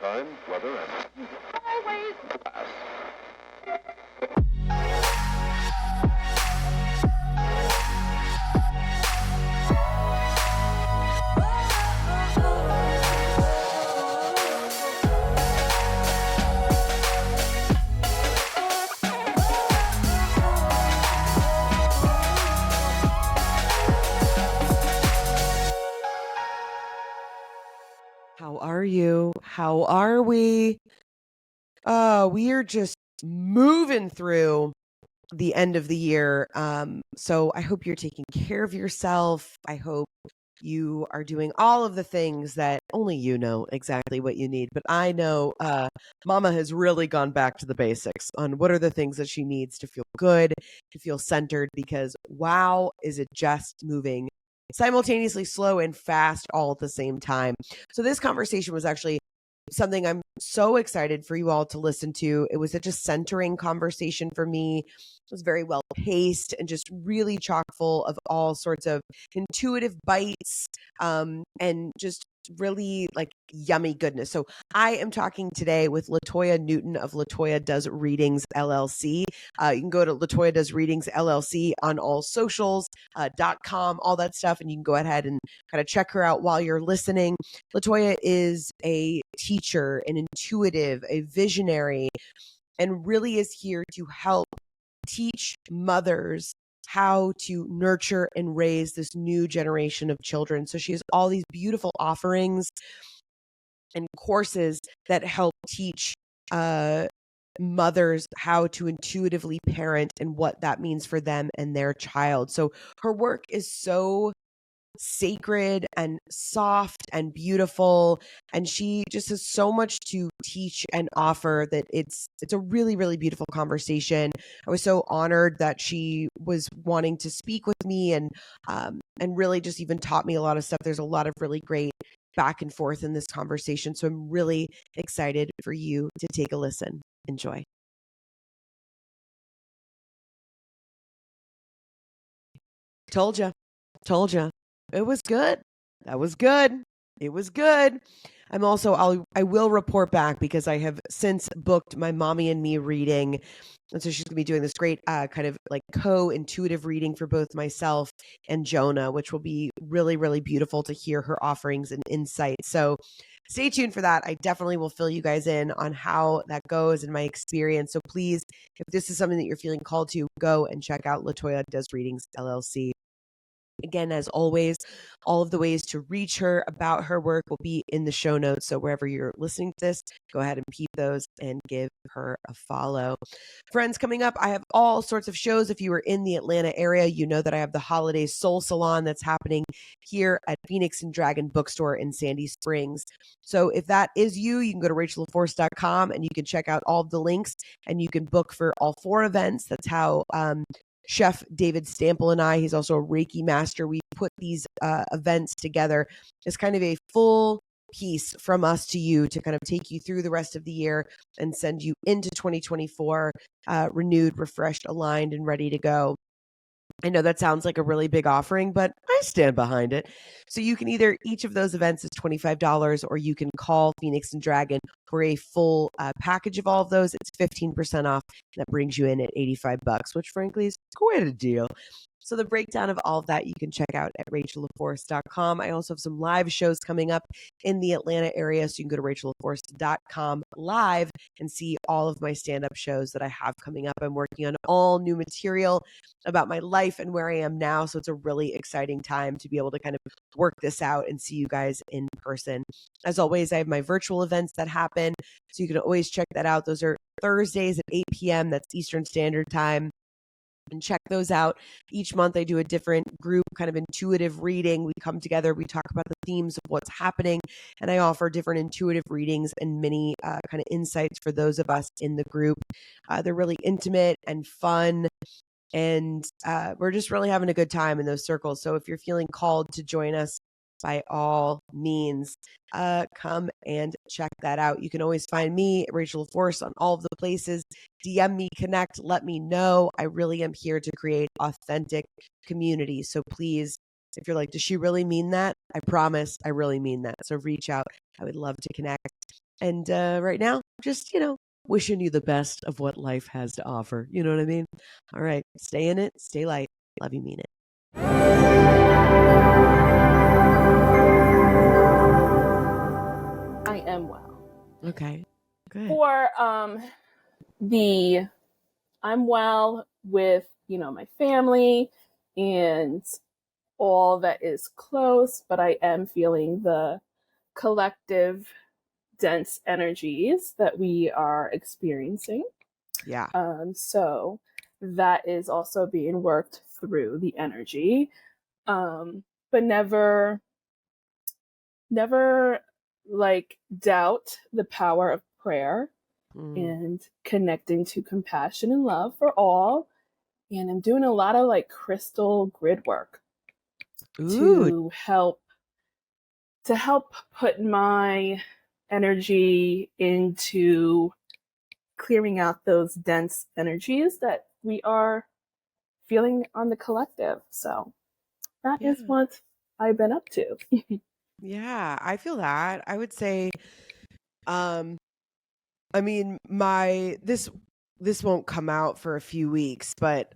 time, weather, and always class. How are you? How are we? We are just moving through the end of the year. So I hope you're taking care of yourself. I hope you are doing all of the things that only you know exactly what you need. But I know Mama has really gone back to the basics on what are the things that she needs to feel good, to feel centered, because wow, is it just moving simultaneously slow and fast all at the same time. So this conversation was actually something I'm so excited for you all to listen to. It was such a centering conversation for me. It was very well paced and just really chock full of all sorts of intuitive bites, and just really like yummy goodness. So I am talking today with Latoya Newton of Latoya Does Readings LLC. You can go to Latoya Does Readings LLC on all socials, .com, all that stuff, and you can go ahead and kind of check her out while you're listening. Latoya is a teacher, an intuitive, a visionary, and really is here to help teach mothers how to nurture and raise this new generation of children. So she has all these beautiful offerings and courses that help teach mothers how to intuitively parent and what that means for them and their child. So her work is so sacred and soft and beautiful, and she just has so much to teach and offer that it's a really, really beautiful conversation. I was so honored that she was wanting to speak with me, and really just even taught me a lot of stuff. There's a lot of really great back and forth in this conversation, so I'm really excited for you to take a listen. Enjoy. Told you. It was good. That was good. It was good. I will report back because I have since booked my Mommy and Me reading. And so she's going to be doing this great kind of like co-intuitive reading for both myself and Jonah, which will be really, really beautiful to hear her offerings and insights. So stay tuned for that. I definitely will fill you guys in on how that goes and my experience. So please, if this is something that you're feeling called to, go and check out Latoya Does Readings LLC. Again, as always, all of the ways to reach her about her work will be in the show notes. So wherever you're listening to this, go ahead and peep those and give her a follow. Friends, coming up, I have all sorts of shows. If you are in the Atlanta area, you know that I have the Holiday Soul Salon that's happening here at Phoenix and Dragon Bookstore in Sandy Springs. So if that is you, you can go to rachelforce.com and you can check out all of the links and you can book for all 4 events. That's how Chef David Stample and I, he's also a Reiki master, we put these events together as kind of a full piece from us to you to kind of take you through the rest of the year and send you into 2024 renewed, refreshed, aligned, and ready to go. I know that sounds like a really big offering, but I stand behind it. So you can either, each of those events is $25, or you can call Phoenix and Dragon for a full package of all of those. It's 15% off. That brings you in at $85, which frankly is quite a deal. So the breakdown of all of that you can check out at rachelforce.com. I also have some live shows coming up in the Atlanta area, so you can go to rachelforce.com live and see all of my stand-up shows that I have coming up. I'm working on all new material about my life and where I am now, so it's a really exciting time to be able to kind of work this out and see you guys in person. As always, I have my virtual events that happen, so you can always check that out. Those are Thursdays at 8 p.m. That's Eastern Standard Time. And check those out. Each month I do a different group kind of intuitive reading. We come together, we talk about the themes of what's happening, and I offer different intuitive readings and mini kind of insights for those of us in the group. They're really intimate and fun, and we're just really having a good time in those circles. So if you're feeling called to join us, by all means, come and check that out. You can always find me, Rachel Force, on all of the places. DM me, connect, let me know. I really am here to create authentic community. So please, if you're like, does she really mean that? I promise I really mean that. So reach out. I would love to connect. And right now, just, wishing you the best of what life has to offer. You know what I mean? All right. Stay in it. Stay light. Love you, mean it. I am well. Okay. Good. For I'm well with, my family and all that is close, but I am feeling the collective dense energies that we are experiencing. Yeah. So that is also being worked through the energy. But never like doubt the power of prayer and connecting to compassion and love for all. And I'm doing a lot of like crystal grid work to help put my energy into clearing out those dense energies that we are feeling on the collective. So that is what I've been up to. Yeah, I feel that. I would say, I mean, this won't come out for a few weeks, but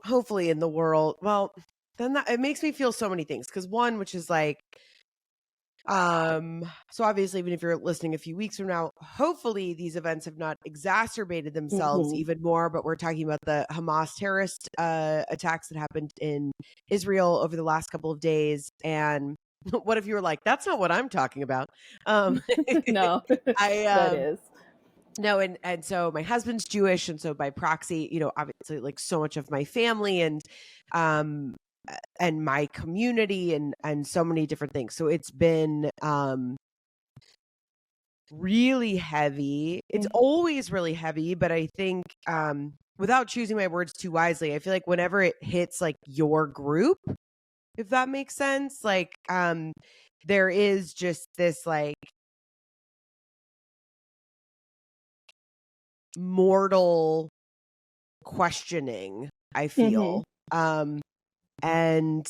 hopefully in the world, well, then it makes me feel so many things. Because one, which is like, so obviously, even if you're listening a few weeks from now, hopefully these events have not exacerbated themselves even more. But we're talking about the Hamas terrorist attacks that happened in Israel over the last couple of days. And what if you were like, that's not what I'm talking about? No, that is. No, and so my husband's Jewish, and so by proxy, obviously like so much of my family and my community and so many different things. So it's been really heavy. It's always really heavy, but I think without choosing my words too wisely, I feel like whenever it hits like your group, if that makes sense, like there is just this like mortal questioning, I feel. And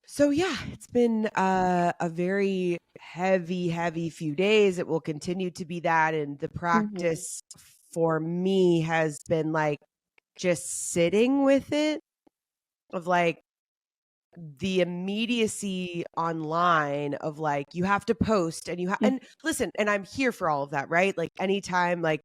so yeah, it's been a very heavy few days. It will continue to be that, and the practice for me has been like just sitting with it, of like the immediacy online of like you have to post and and listen, and I'm here for all of that, right? Like anytime like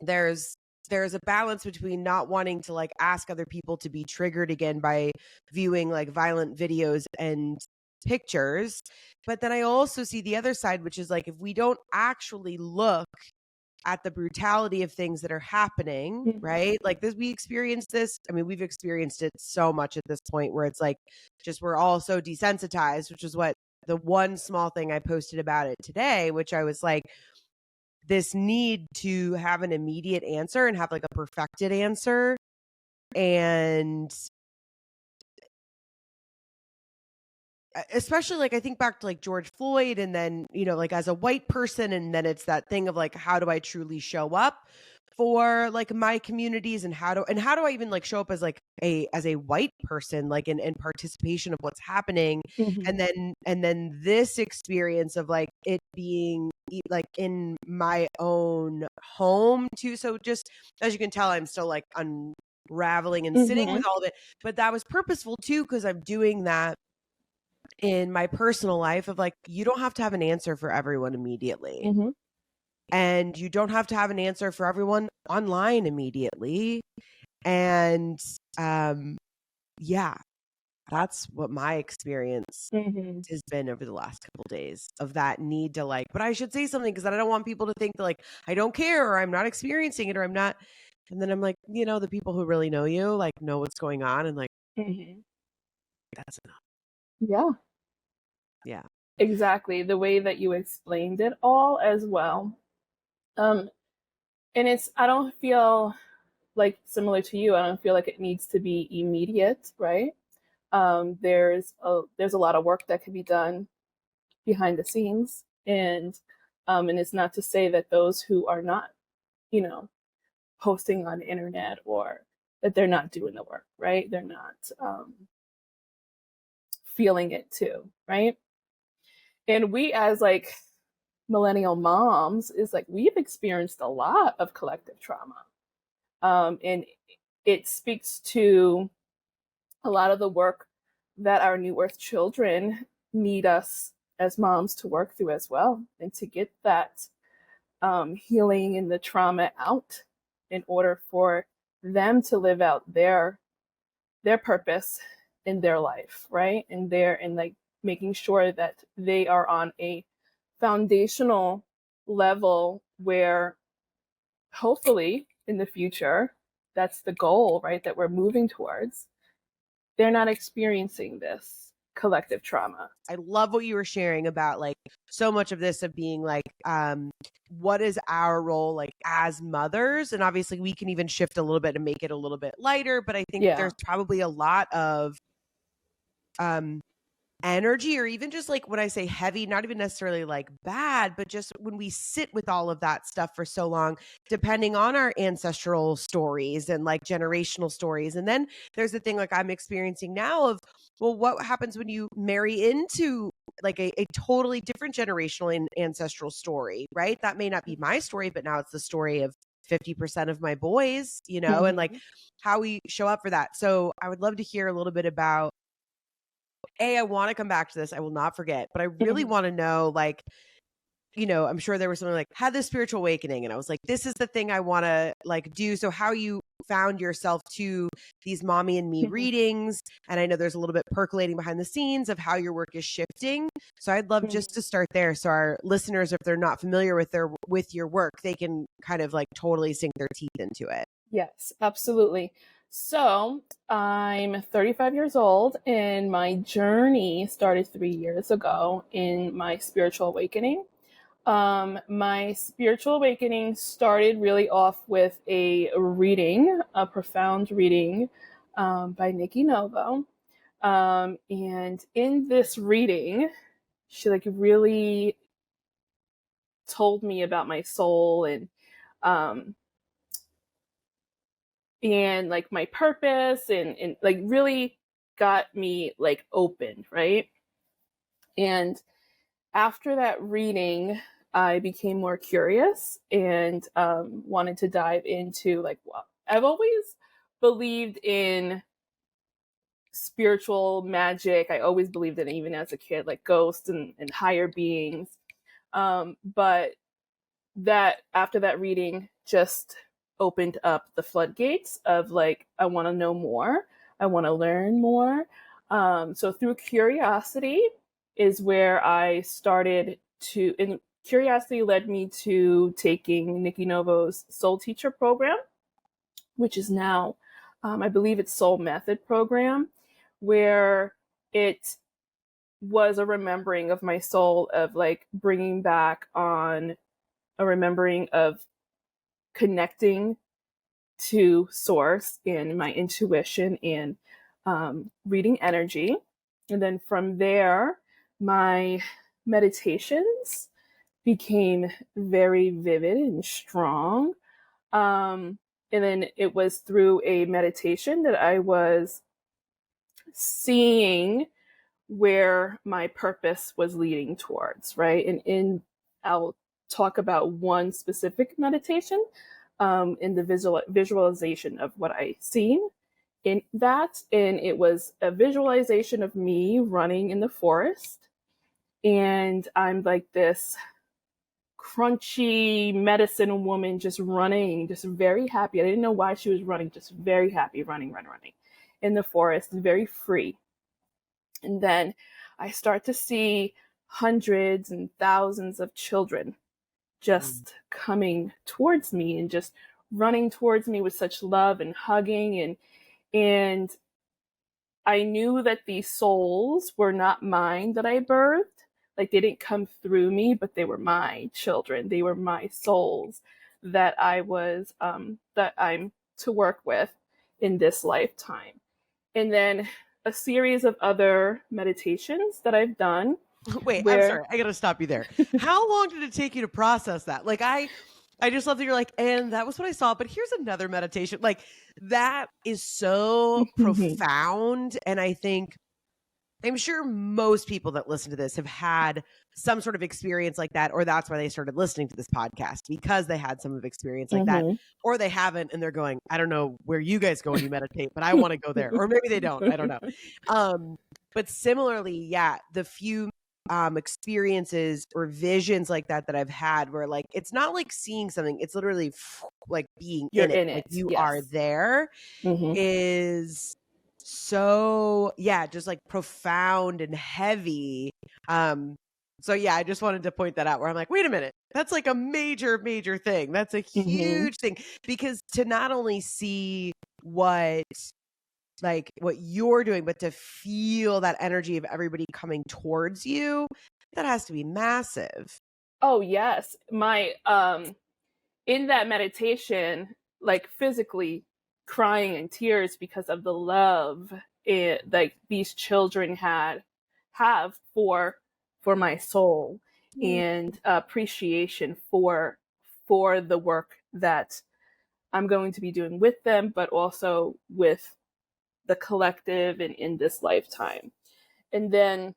there's a balance between not wanting to like ask other people to be triggered again by viewing like violent videos and pictures, but then I also see the other side, which is like if we don't actually look at the brutality of things that are happening, right? Like this, we experienced this. I mean, we've experienced it so much at this point where it's like just we're all so desensitized, which is what the one small thing I posted about it today, which I was like, this need to have an immediate answer and have like a perfected answer. And especially like I think back to like George Floyd, and then, like as a white person, and then it's that thing of like, how do I truly show up for like my communities, and how do I even like show up as like as a white person, like in participation of what's happening. And then this experience of like it being like in my own home too. So just as you can tell, I'm still like unraveling and sitting with all of it, but that was purposeful too, because I'm doing that in my personal life of like, you don't have to have an answer for everyone immediately. And you don't have to have an answer for everyone online immediately. And yeah, that's what my experience has been over the last couple of days, of that need to like, but I should say something because I don't want people to think that like I don't care, or I'm not experiencing it, or I'm not. And then I'm like, the people who really know you like know what's going on, and like that's enough. Yeah. Exactly. The way that you explained it all as well. And I don't feel like, similar to you, I don't feel like it needs to be immediate, right? There's a lot of work that can be done behind the scenes, and it's not to say that those who are not, posting on the internet, or that they're not doing the work, right? They're not feeling it too, right? And we as like millennial moms is like we've experienced a lot of collective trauma. And it speaks to a lot of the work that our new earth children need us as moms to work through as well, and to get that healing and the trauma out in order for them to live out their purpose in their life, right? And like making sure that they are on a foundational level where hopefully in the future, that's the goal, right? That we're moving towards. They're not experiencing this collective trauma. I love what you were sharing about like so much of this of being like, what is our role like as mothers? And obviously we can even shift a little bit and make it a little bit lighter, but I think there's probably a lot of energy, or even just like when I say heavy, not even necessarily like bad, but just when we sit with all of that stuff for so long, depending on our ancestral stories and like generational stories. And then there's the thing like I'm experiencing now of, well, what happens when you marry into like a totally different generational and ancestral story, right? That may not be my story, but now it's the story of 50% of my boys, you know, and like how we show up for that. So I would love to hear a little bit about, I want to come back to this. I will not forget, but I really want to know, like, you know, I'm sure there was something like had this spiritual awakening and I was like, this is the thing I want to like do. So how you found yourself to these mommy and me readings. And I know there's a little bit percolating behind the scenes of how your work is shifting. So I'd love just to start there. So our listeners, if they're not familiar with your work, they can kind of like totally sink their teeth into it. Yes, absolutely. So I'm 35 years old, and my journey started 3 years ago in my spiritual awakening. My spiritual awakening started really off with a reading, a profound reading by Nikki Novo. And in this reading, she like really told me about my soul and like my purpose and like really got me like open, right? And after that reading, I became more curious and wanted to dive into like, well, I've always believed in spiritual magic. I always believed in it, even as a kid, like ghosts and higher beings. But that after that reading just opened up the floodgates of like, I want to know more. I want to learn more. So through curiosity is where I started to, and curiosity led me to taking Nikki Novo's Soul Teacher program, which is now, I believe it's Soul Method program, where it was a remembering of my soul, of like bringing back on a remembering of connecting to source and my intuition and reading energy. And then from there, my meditations became very vivid and strong. And then it was through a meditation that I was seeing where my purpose was leading towards, right? And I'll talk about one specific meditation in the visualization of what I seen in that. And it was a visualization of me running in the forest. And I'm like this crunchy medicine woman just running, just very happy. I didn't know why she was running, just very happy, running in the forest, very free. And then I start to see hundreds and thousands of children just coming towards me and just running towards me with such love and hugging. And I knew that these souls were not mine that I birthed. Like they didn't come through me, but they were my children. They were my souls that I was, that I'm to work with in this lifetime. And then a series of other meditations that I've done. Wait, I'm sorry. I got to stop you there. How long did it take you to process that? Like I just love that you're like, and that was what I saw, but here's another meditation. Like that is so profound. And I think I'm sure most people that listen to this have had some sort of experience like that, or that's why they started listening to this podcast, because they had some of experience like that, or they haven't and they're going, I don't know where you guys go when you meditate, but I want to go there. Or maybe they don't. I don't know. But similarly, yeah, the few experiences or visions like that I've had where like it's not like seeing something, it's literally like being You're in it. in it. Like you Yes. are there is so, yeah, just like profound and heavy. So yeah, I just wanted to point that out where I'm like, wait a minute, that's like a major thing. That's a huge thing, because to not only see what you're doing, but to feel that energy of everybody coming towards you, that has to be massive. Oh yes. My in that meditation, like physically crying in tears because of the love like these children have for my soul, and appreciation for the work that I'm going to be doing with them, but also with the collective and in this lifetime. And then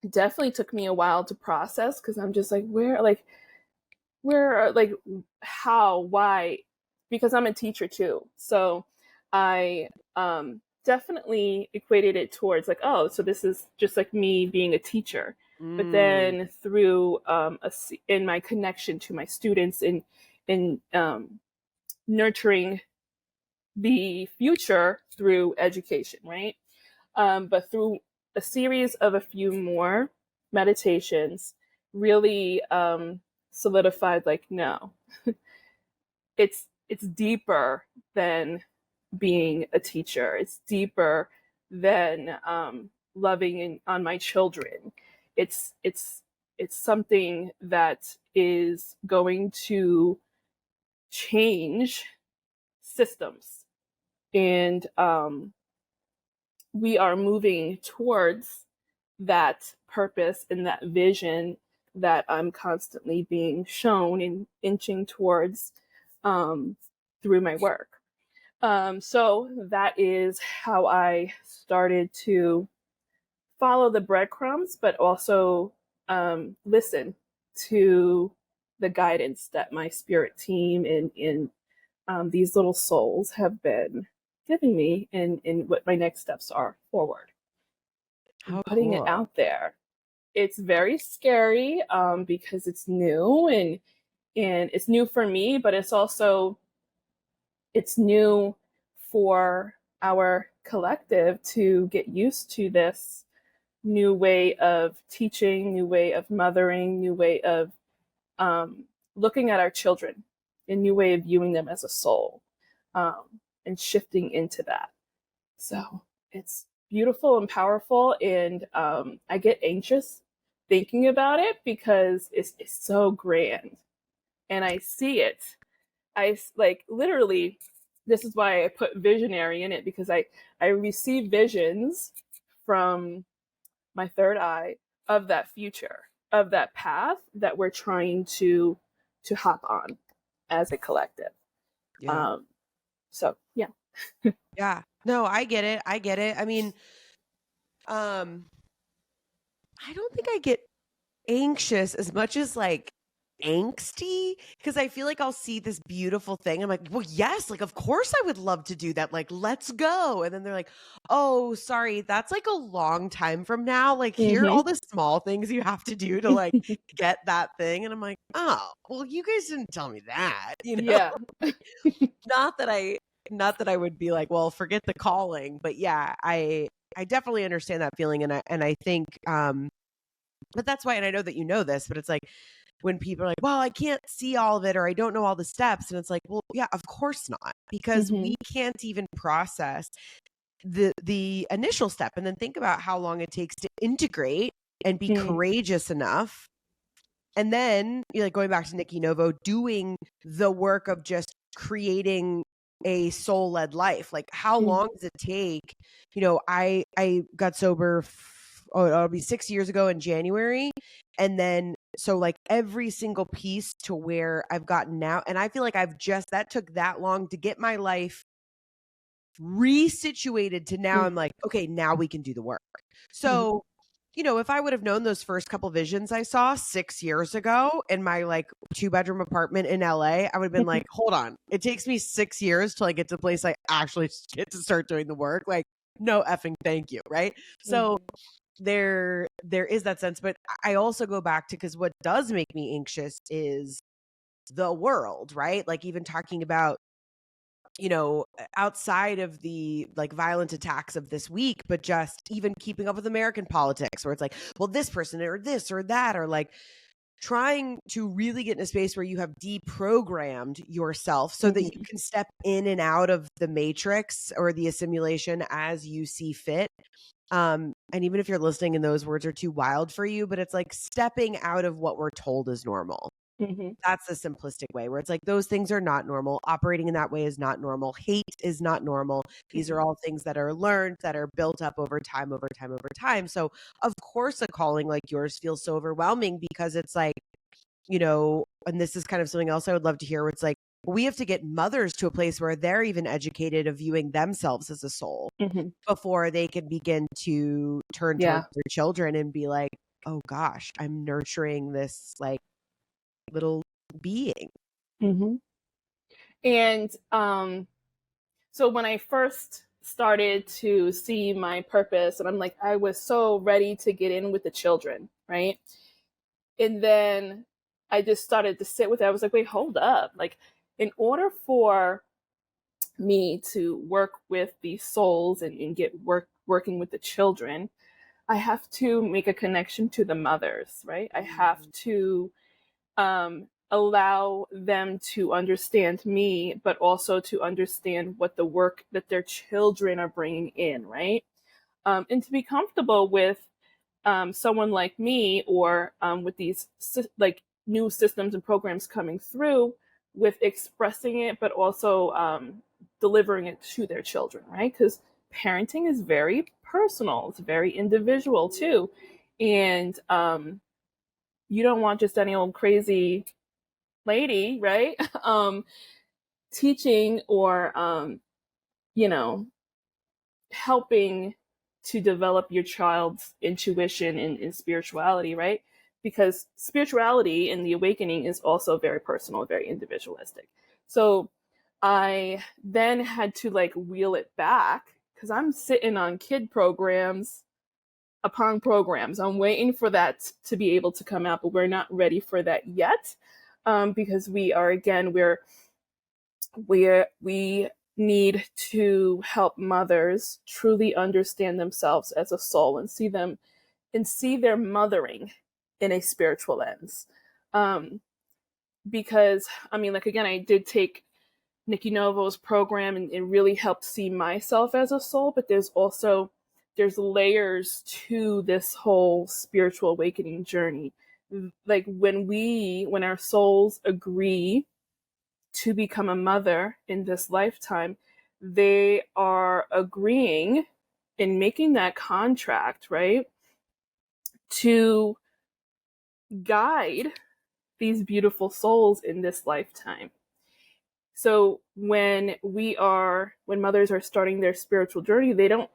it definitely took me a while to process, because I'm just like, where how, why, because I'm a teacher too, so I definitely equated it towards like, oh, so this is just like me being a teacher. But then through in my connection to my students, in nurturing the future through education, right? But through a series of a few more meditations, really solidified like, no, it's deeper than being a teacher. It's deeper than loving on my children. It's something that is going to change systems, and we are moving towards that purpose and that vision that I'm constantly being shown and inching towards through my work. So that is how I started to follow the breadcrumbs, but also listen to the guidance that my spirit team and these little souls have been giving me in what my next steps are forward. How putting cool. it out there. It's very scary because it's new, and it's new for me, but it's also new for our collective to get used to this new way of teaching, new way of mothering, new way of looking at our children, a new way of viewing them as a soul, and shifting into that. So it's beautiful and powerful, and I get anxious thinking about it because it's so grand, and I see it. I like literally. This is why I put visionary in it, because I receive visions from my third eye of that future, of that path that we're trying to hop on as a collective. Yeah. So yeah. Yeah. No, I get it. I mean, I don't think I get anxious as much as like angsty, because I feel like I'll see this beautiful thing. I'm like, well, yes, like, of course I would love to do that. Like, let's go. And then they're like, oh, sorry, that's like a long time from now. Like, here are all the small things you have to do to like get that thing. And I'm like, oh, well, you guys didn't tell me that, you know? Yeah. not that I would be like, well, forget the calling, but yeah, I definitely understand that feeling. And I think, but that's why, and I know that you know this, but it's like when people are like, well, I can't see all of it, or I don't know all the steps. And it's like, well, yeah, of course not, because we can't even process the initial step. And then think about how long it takes to integrate and be courageous enough. And then like going back to Nikki Novo, doing the work of just creating a soul-led life. Like, how long does it take? You know, I got sober, it'll be 6 years ago in January. And then, so like every single piece to where I've gotten now. And I feel like that took that long to get my life resituated to now. I'm like, okay, now we can do the work. So, if I would have known those first couple visions I saw 6 years ago in my like 2-bedroom apartment in LA, I would have been like, hold on, it takes me 6 years till I get to the place I actually get to start doing the work. Like, no effing thank you. Right. So there is that sense, but I also go back to, because what does make me anxious is the world, right? Like even talking about, outside of the like violent attacks of this week, but just even keeping up with American politics where it's like, well, this person or this or that, or like trying to really get in a space where you have deprogrammed yourself so that you can step in and out of the matrix or the assimilation as you see fit. And even if you're listening and those words are too wild for you, but it's like stepping out of what we're told is normal. That's the simplistic way where it's like, those things are not normal. Operating in that way is not normal. Hate is not normal. These are all things that are learned, that are built up over time, over time, over time. So of course a calling like yours feels so overwhelming, because it's like, and this is kind of something else I would love to hear, where it's like, we have to get mothers to a place where they're even educated of viewing themselves as a soul before they can begin to turn towards their children and be like, oh gosh, I'm nurturing this like little being. And so when I first started to see my purpose, and I'm like, I was so ready to get in with the children, right? And then I just started to sit with it. I was like, wait, hold up. Like, in order for me to work with these souls and get working with the children, I have to make a connection to the mothers, right? I have to allow them to understand me, but also to understand what the work that their children are bringing in, right? And to be comfortable with someone like me, or with these like new systems and programs coming through, with expressing it, but also delivering it to their children, right? Because parenting is very personal, it's very individual too. And you don't want just any old crazy lady, right? Teaching or, helping to develop your child's intuition and spirituality, right? Because spirituality and the awakening is also very personal, very individualistic. So I then had to like wheel it back, because I'm sitting on kid programs upon programs. I'm waiting for that to be able to come out, but we're not ready for that yet, because we need to help mothers truly understand themselves as a soul and see their mothering in a spiritual lens. Because I mean, like, again, I did take Nikki Novo's program, and it really helped see myself as a soul, but there's layers to this whole spiritual awakening journey. Like when our souls agree to become a mother in this lifetime, they are agreeing in making that contract, right, to guide these beautiful souls in this lifetime. So when mothers are starting their spiritual journey, they don't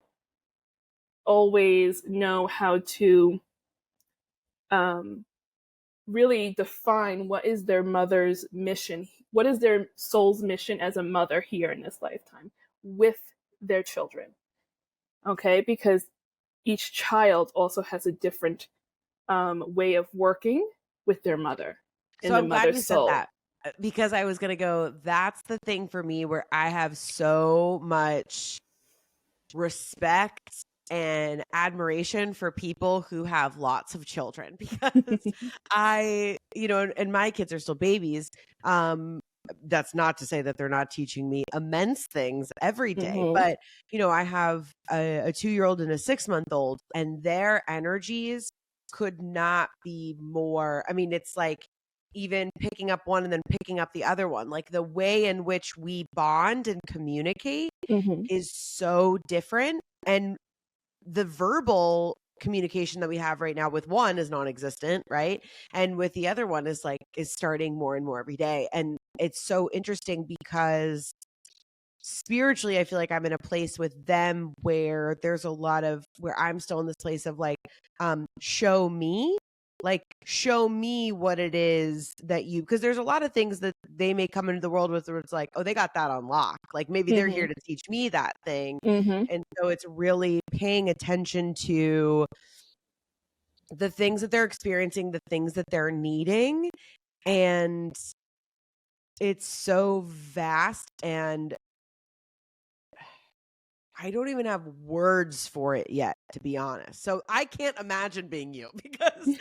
always know how to really define what is their mother's mission, what is their soul's mission as a mother here in this lifetime with their children. Okay, because each child also has a different way of working with their mother. So I'm glad you said that, because I was going to go, that's the thing for me where I have so much respect and admiration for people who have lots of children, because and my kids are still babies. That's not to say that they're not teaching me immense things every day, but I have a 2-year-old and a 6-month-old, and their energies could not be more. I mean, it's like even picking up one and then picking up the other one, like the way in which we bond and communicate is so different. And the verbal communication that we have right now with one is non-existent, right? And with the other one is starting more and more every day. And it's so interesting because spiritually, I feel like I'm in a place with them where there's a lot of where I'm still in this place of like, show me, what it is that you, because there's a lot of things that they may come into the world with where it's like, oh, they got that on lock. Like maybe they're here to teach me that thing. And so it's really paying attention to the things that they're experiencing, the things that they're needing. And it's so vast, and I don't even have words for it yet, to be honest. So I can't imagine being you because and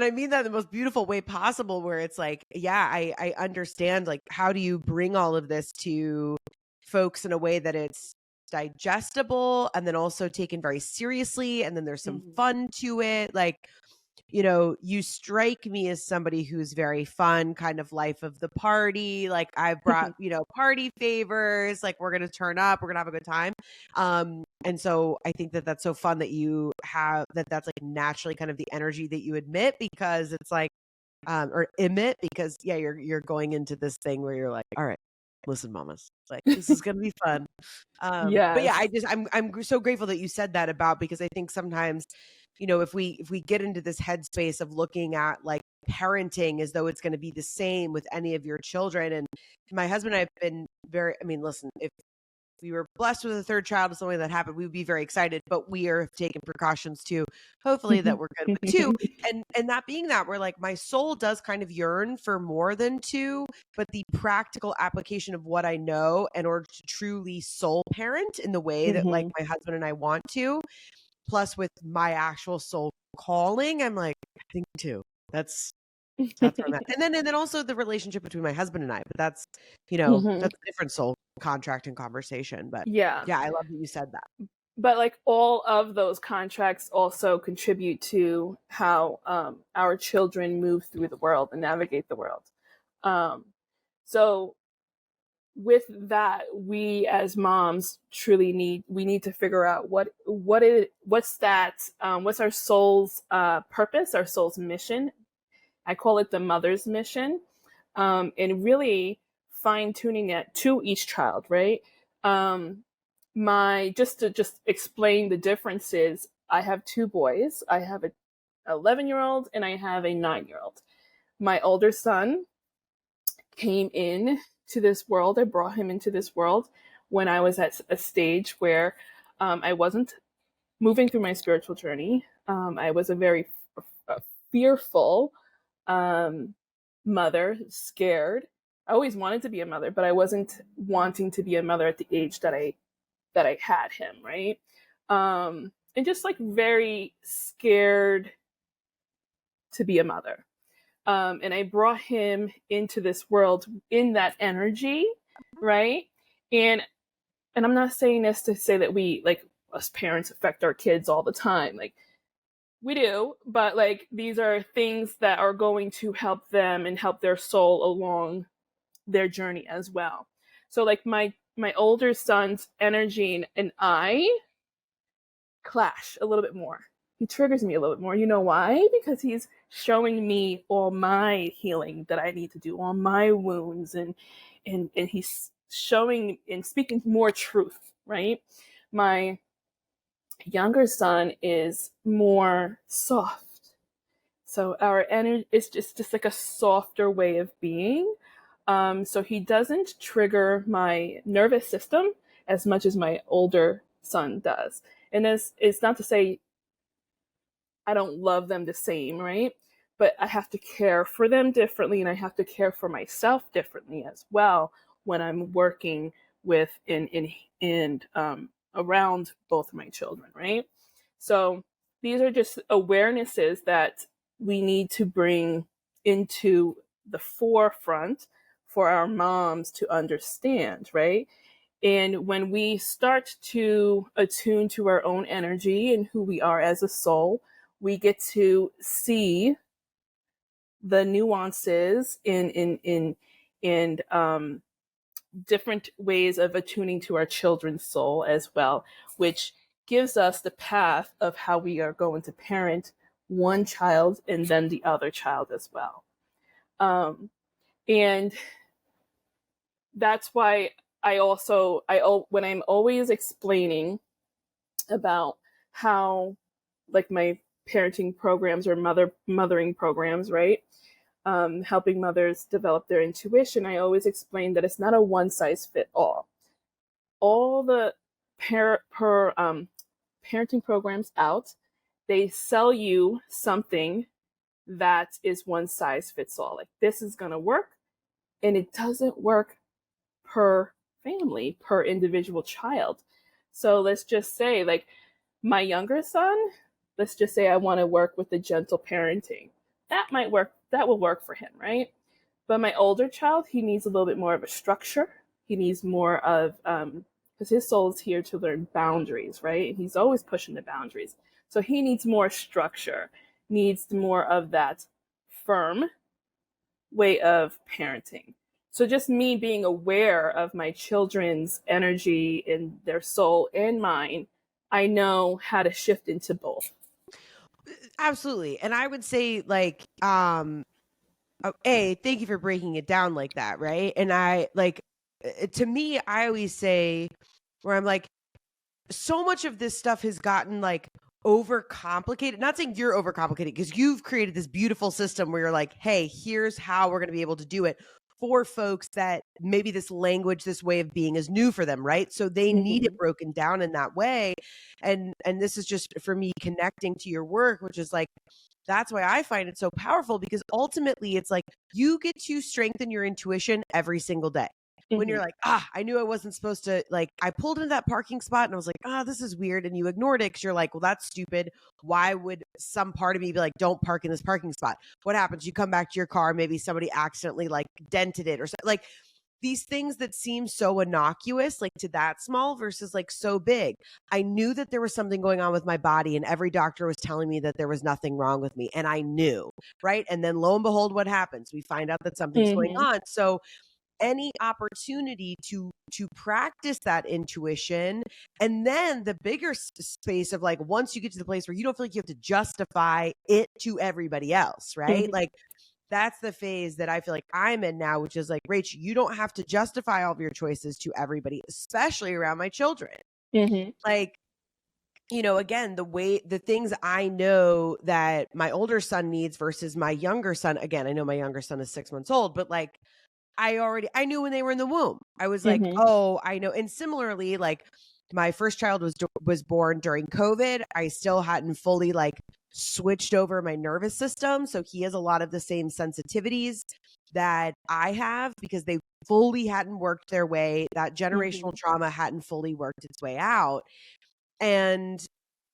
I mean that in the most beautiful way possible, where it's like, yeah, I understand, like, how do you bring all of this to folks in a way that it's digestible and then also taken very seriously. And then there's some fun to it. Like, you strike me as somebody who's very fun, kind of life of the party. Like I've brought, party favors, like we're going to turn up, we're going to have a good time. And so I think that that's so fun that you have that's like naturally kind of the energy that you admit, because it's like, or emit, because you're going into this thing where you're like, all right, listen, mamas, like this is going to be fun. But yeah, I'm so grateful that you said that about, because I think sometimes, if we get into this headspace of looking at like parenting as though it's going to be the same with any of your children. And my husband and I have been listen, if we were blessed with a third child or something that happened, we would be very excited, but we are taking precautions too, hopefully that we're good with two. And that being that, we're like, my soul does kind of yearn for more than two, but the practical application of what I know in order to truly soul parent in the way that like my husband and I want to, plus with my actual soul calling, I'm like, I think two. That's where I'm at. And then also the relationship between my husband and I, but that's, that's a different soul contract and conversation. But yeah, I love that you said that. But like all of those contracts also contribute to how our children move through the world and navigate the world. So with that, we as moms truly need to figure out what's our soul's purpose, our soul's mission. I call it the mother's mission, and really fine tuning it to each child, right? Just to explain the differences, I have two boys. I have a 11-year-old and I have a 9-year-old. My older son came in to this world. I brought him into this world when I was at a stage where I wasn't moving through my spiritual journey. I was a very fearful mother, scared. I always wanted to be a mother, but I wasn't wanting to be a mother at the age that I had him, right? And just like very scared to be a mother. And I brought him into this world in that energy, right? And I'm not saying this to say that we, like, us parents affect our kids all the time. Like, we do, but like these are things that are going to help them and help their soul along their journey as well. So like my older son's energy and I clash a little bit more. He triggers me a little bit more. You know why? Because he's showing me all my healing that I need to do, all my wounds, and he's showing and speaking more truth, right? My younger son is more soft. So our energy is just like a softer way of being. So he doesn't trigger my nervous system as much as my older son does. And it's not to say I don't love them the same, right? But I have to care for them differently, and I have to care for myself differently as well when I'm working with and around both of my children, right? So these are just awarenesses that we need to bring into the forefront for our moms to understand, right? And when we start to attune to our own energy and who we are as a soul, we get to see the nuances in different ways of attuning to our children's soul as well, which gives us the path of how we are going to parent one child and then the other child as well. And that's why when I'm always explaining about how, like, my parenting programs or mothering programs, right? Helping mothers develop their intuition, I always explain that it's not a one size fit all. All the parenting programs out, they sell you something that is one size fits all. Like, this is going to work, and it doesn't work per family, per individual child. So let's just say, like, my younger son, let's just say I want to work with the gentle parenting. That might work. That will work for him, right? But my older child, he needs a little bit more of a structure. He needs more of, because his soul is here to learn boundaries, right? And he's always pushing the boundaries. So he needs more structure, needs more of that firm way of parenting. So just me being aware of my children's energy and their soul and mine, I know how to shift into both. Absolutely. And I would say, like, thank you for breaking it down like that, right? And I, like, to me, I always say, where I'm like, so much of this stuff has gotten, like, overcomplicated. Not saying you're overcomplicated, because you've created this beautiful system where you're like, hey, here's how we're going to be able to do it for folks that maybe this language, this way of being is new for them, right? So they need it broken down in that way. And this is just for me connecting to your work, which is like, that's why I find it so powerful, because ultimately it's like you get to strengthen your intuition every single day. When you're like, I knew I wasn't supposed to, like, I pulled into that parking spot and I was like, this is weird. And you ignored it because you're like, well, that's stupid. Why would some part of me be like, don't park in this parking spot? What happens? You come back to your car, maybe somebody accidentally, like, dented it or something. Like, these things that seem so innocuous, like, to that small versus, like, so big. I knew that there was something going on with my body, and every doctor was telling me that there was nothing wrong with me. And I knew, right? And then lo and behold, what happens? We find out that something's going on. So any opportunity to practice that intuition, and then the bigger space of, like, once you get to the place where you don't feel like you have to justify it to everybody else, right? Like, that's the phase that I feel like I'm in now, which is like, Rach, you don't have to justify all of your choices to everybody, especially around my children. Like, you know, again, the things I know that my older son needs versus my younger son. Again, I know my younger son is 6 months old, but, like, I knew when they were in the womb. I was like, oh, I know. And similarly, like, my first child was born during COVID. I still hadn't fully, like, switched over my nervous system. So he has a lot of the same sensitivities that I have, because they fully hadn't worked their way. That generational trauma hadn't fully worked its way out. And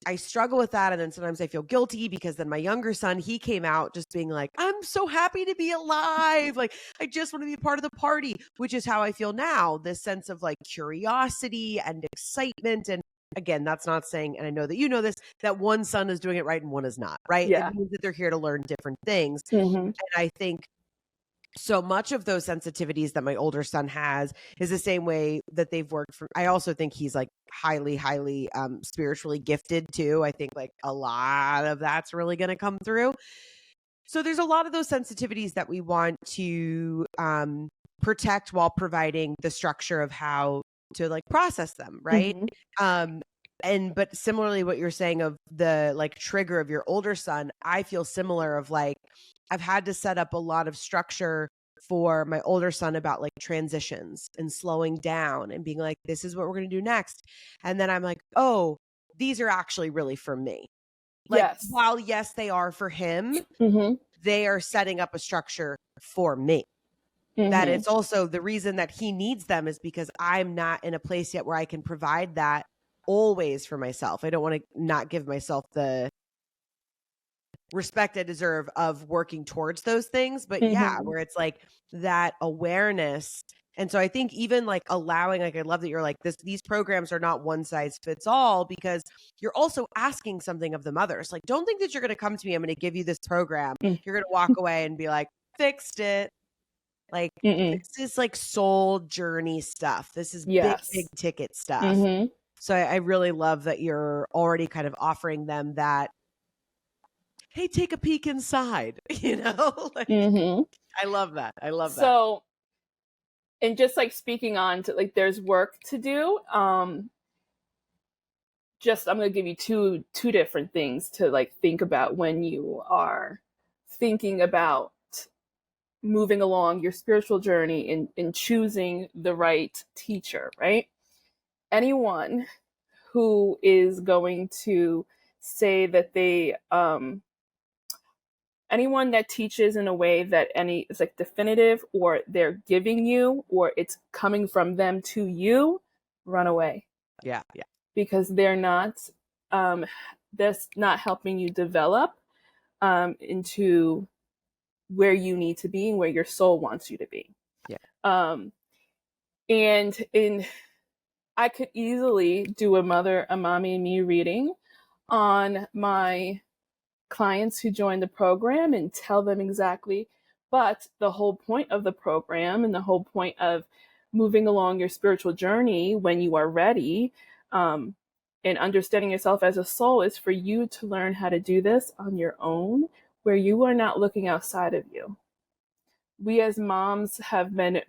I struggle with that. And then sometimes I feel guilty, because then my younger son, he came out just being like, I'm so happy to be alive. Like, I just want to be a part of the party, which is how I feel now. This sense of, like, curiosity and excitement. And again, that's not saying, and I know that you know this, that one son is doing it right and one is not, right? Yeah. It means that they're here to learn different things. And I think so much of those sensitivities that my older son has is the same way that they've worked for. I also think he's, like, highly spiritually gifted too. I think, like, a lot of that's really going to come through. So there's a lot of those sensitivities that we want to protect while providing the structure of how to, like, process them, right? But similarly, what you're saying of the, like, trigger of your older son, I feel similar of, like, I've had to set up a lot of structure for my older son about, like, transitions and slowing down and being like, this is what we're going to do next. And then I'm like, oh, these are actually really for me. Like, while yes, they are for him, they are setting up a structure for me. That it's also the reason that he needs them is because I'm not in a place yet where I can provide that always for myself. I don't want to not give myself the respect I deserve of working towards those things. But yeah, where it's like that awareness. And so I think even, like, allowing, like, I love that you're like, these programs are not one size fits all, because you're also asking something of the mothers. Like, don't think that you're going to come to me, I'm going to give you this program, you're going to walk away and be like, fixed it. Like, this is, like, soul journey stuff. This is big ticket stuff. So I really love that you're already kind of offering them that, hey, take a peek inside, you know? Like, I love that. I love that. So and just like speaking on to like there's work to do. Just I'm going to give you two different things to like think about when you are thinking about moving along your spiritual journey in choosing the right teacher, right? Anyone who is going to say that they anyone that teaches in a way that any is like definitive, or they're giving you, or it's coming from them to you, run away. Yeah. Because they're not that's not helping you develop into where you need to be and where your soul wants you to be. Yeah. And I could easily do a mommy and me reading on my clients who join the program and tell them exactly. But the whole point of the program and the whole point of moving along your spiritual journey when you are ready, and understanding yourself as a soul, is for you to learn how to do this on your own, where you are not looking outside of you. We as moms have been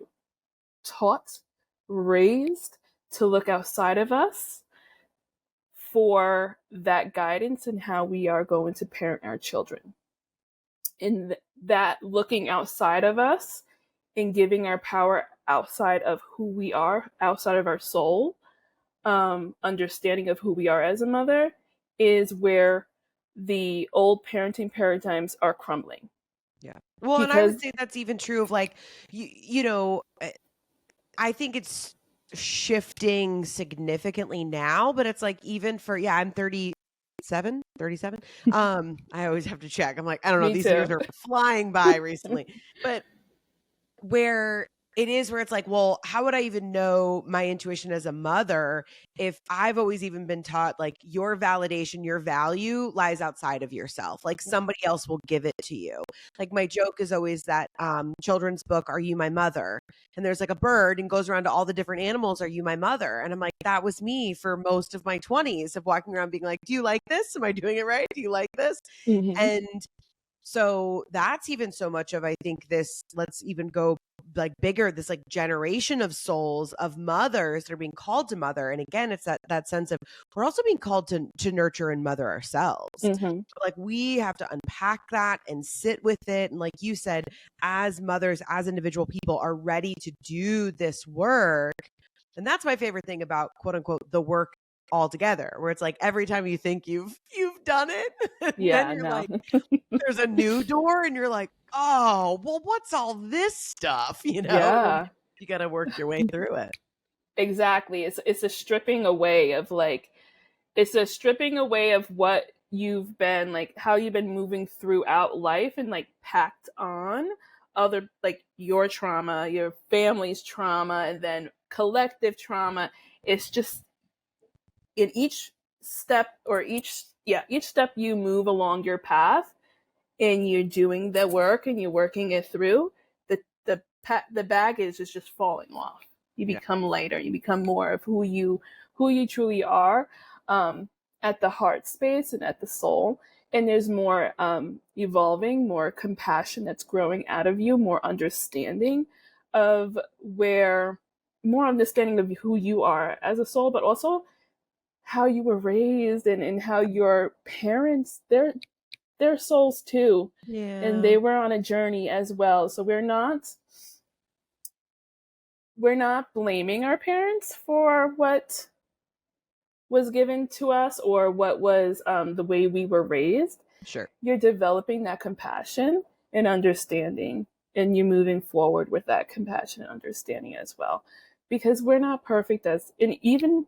taught, raised to look outside of us for that guidance and how we are going to parent our children. And that looking outside of us and giving our power outside of who we are, outside of our soul, understanding of who we are as a mother, is where the old parenting paradigms are crumbling. Yeah. Well, and I would say that's even true of like, you know, I think it's shifting significantly now, but it's like even for, I'm 37. I always have to check. I'm like, I don't know, Me these too. years are flying by recently. But where it is where it's like, well, how would I even know my intuition as a mother if I've always even been taught like your validation, your value lies outside of yourself. Like somebody else will give it to you. Like my joke is always that children's book, Are You My Mother? And there's like a bird and goes around to all the different animals. Are you my mother? And I'm like, that was me for most of my 20s of walking around being like, do you like this? Am I doing it right? Do you like this? Mm-hmm. And so that's even so much of, I think, this, let's even go like bigger, this like generation of souls of mothers that are being called to mother. And again, it's that sense of we're also being called to nurture and mother ourselves. Mm-hmm. Like we have to unpack that and sit with it. And like you said, as mothers, as individual people are ready to do this work. And that's my favorite thing about quote unquote the work altogether, where it's like every time you think you've done it, Yeah, then you're no. like, there's a new door and you're like, oh, well, what's all this stuff? You know, Yeah. you got to work your way through it. Exactly. It's a stripping away of like, it's a stripping away of what you've been like, how you've been moving throughout life and like packed on other, like your trauma, your family's trauma, and then collective trauma. It's just in each step or each step you move along your path and you're doing the work and you're working it through, the baggage is just falling off. You become lighter. You become more of who you truly are, at the heart space and at the soul. And there's more evolving, more compassion that's growing out of you, more understanding of more understanding of who you are as a soul, but also how you were raised and how your parents, they're souls too. Yeah. And they were on a journey as well. So we're not blaming our parents for what was given to us or what was the way we were raised. Sure. You're developing that compassion and understanding, and you're moving forward with that compassion and understanding as well. Because we're not perfect and even,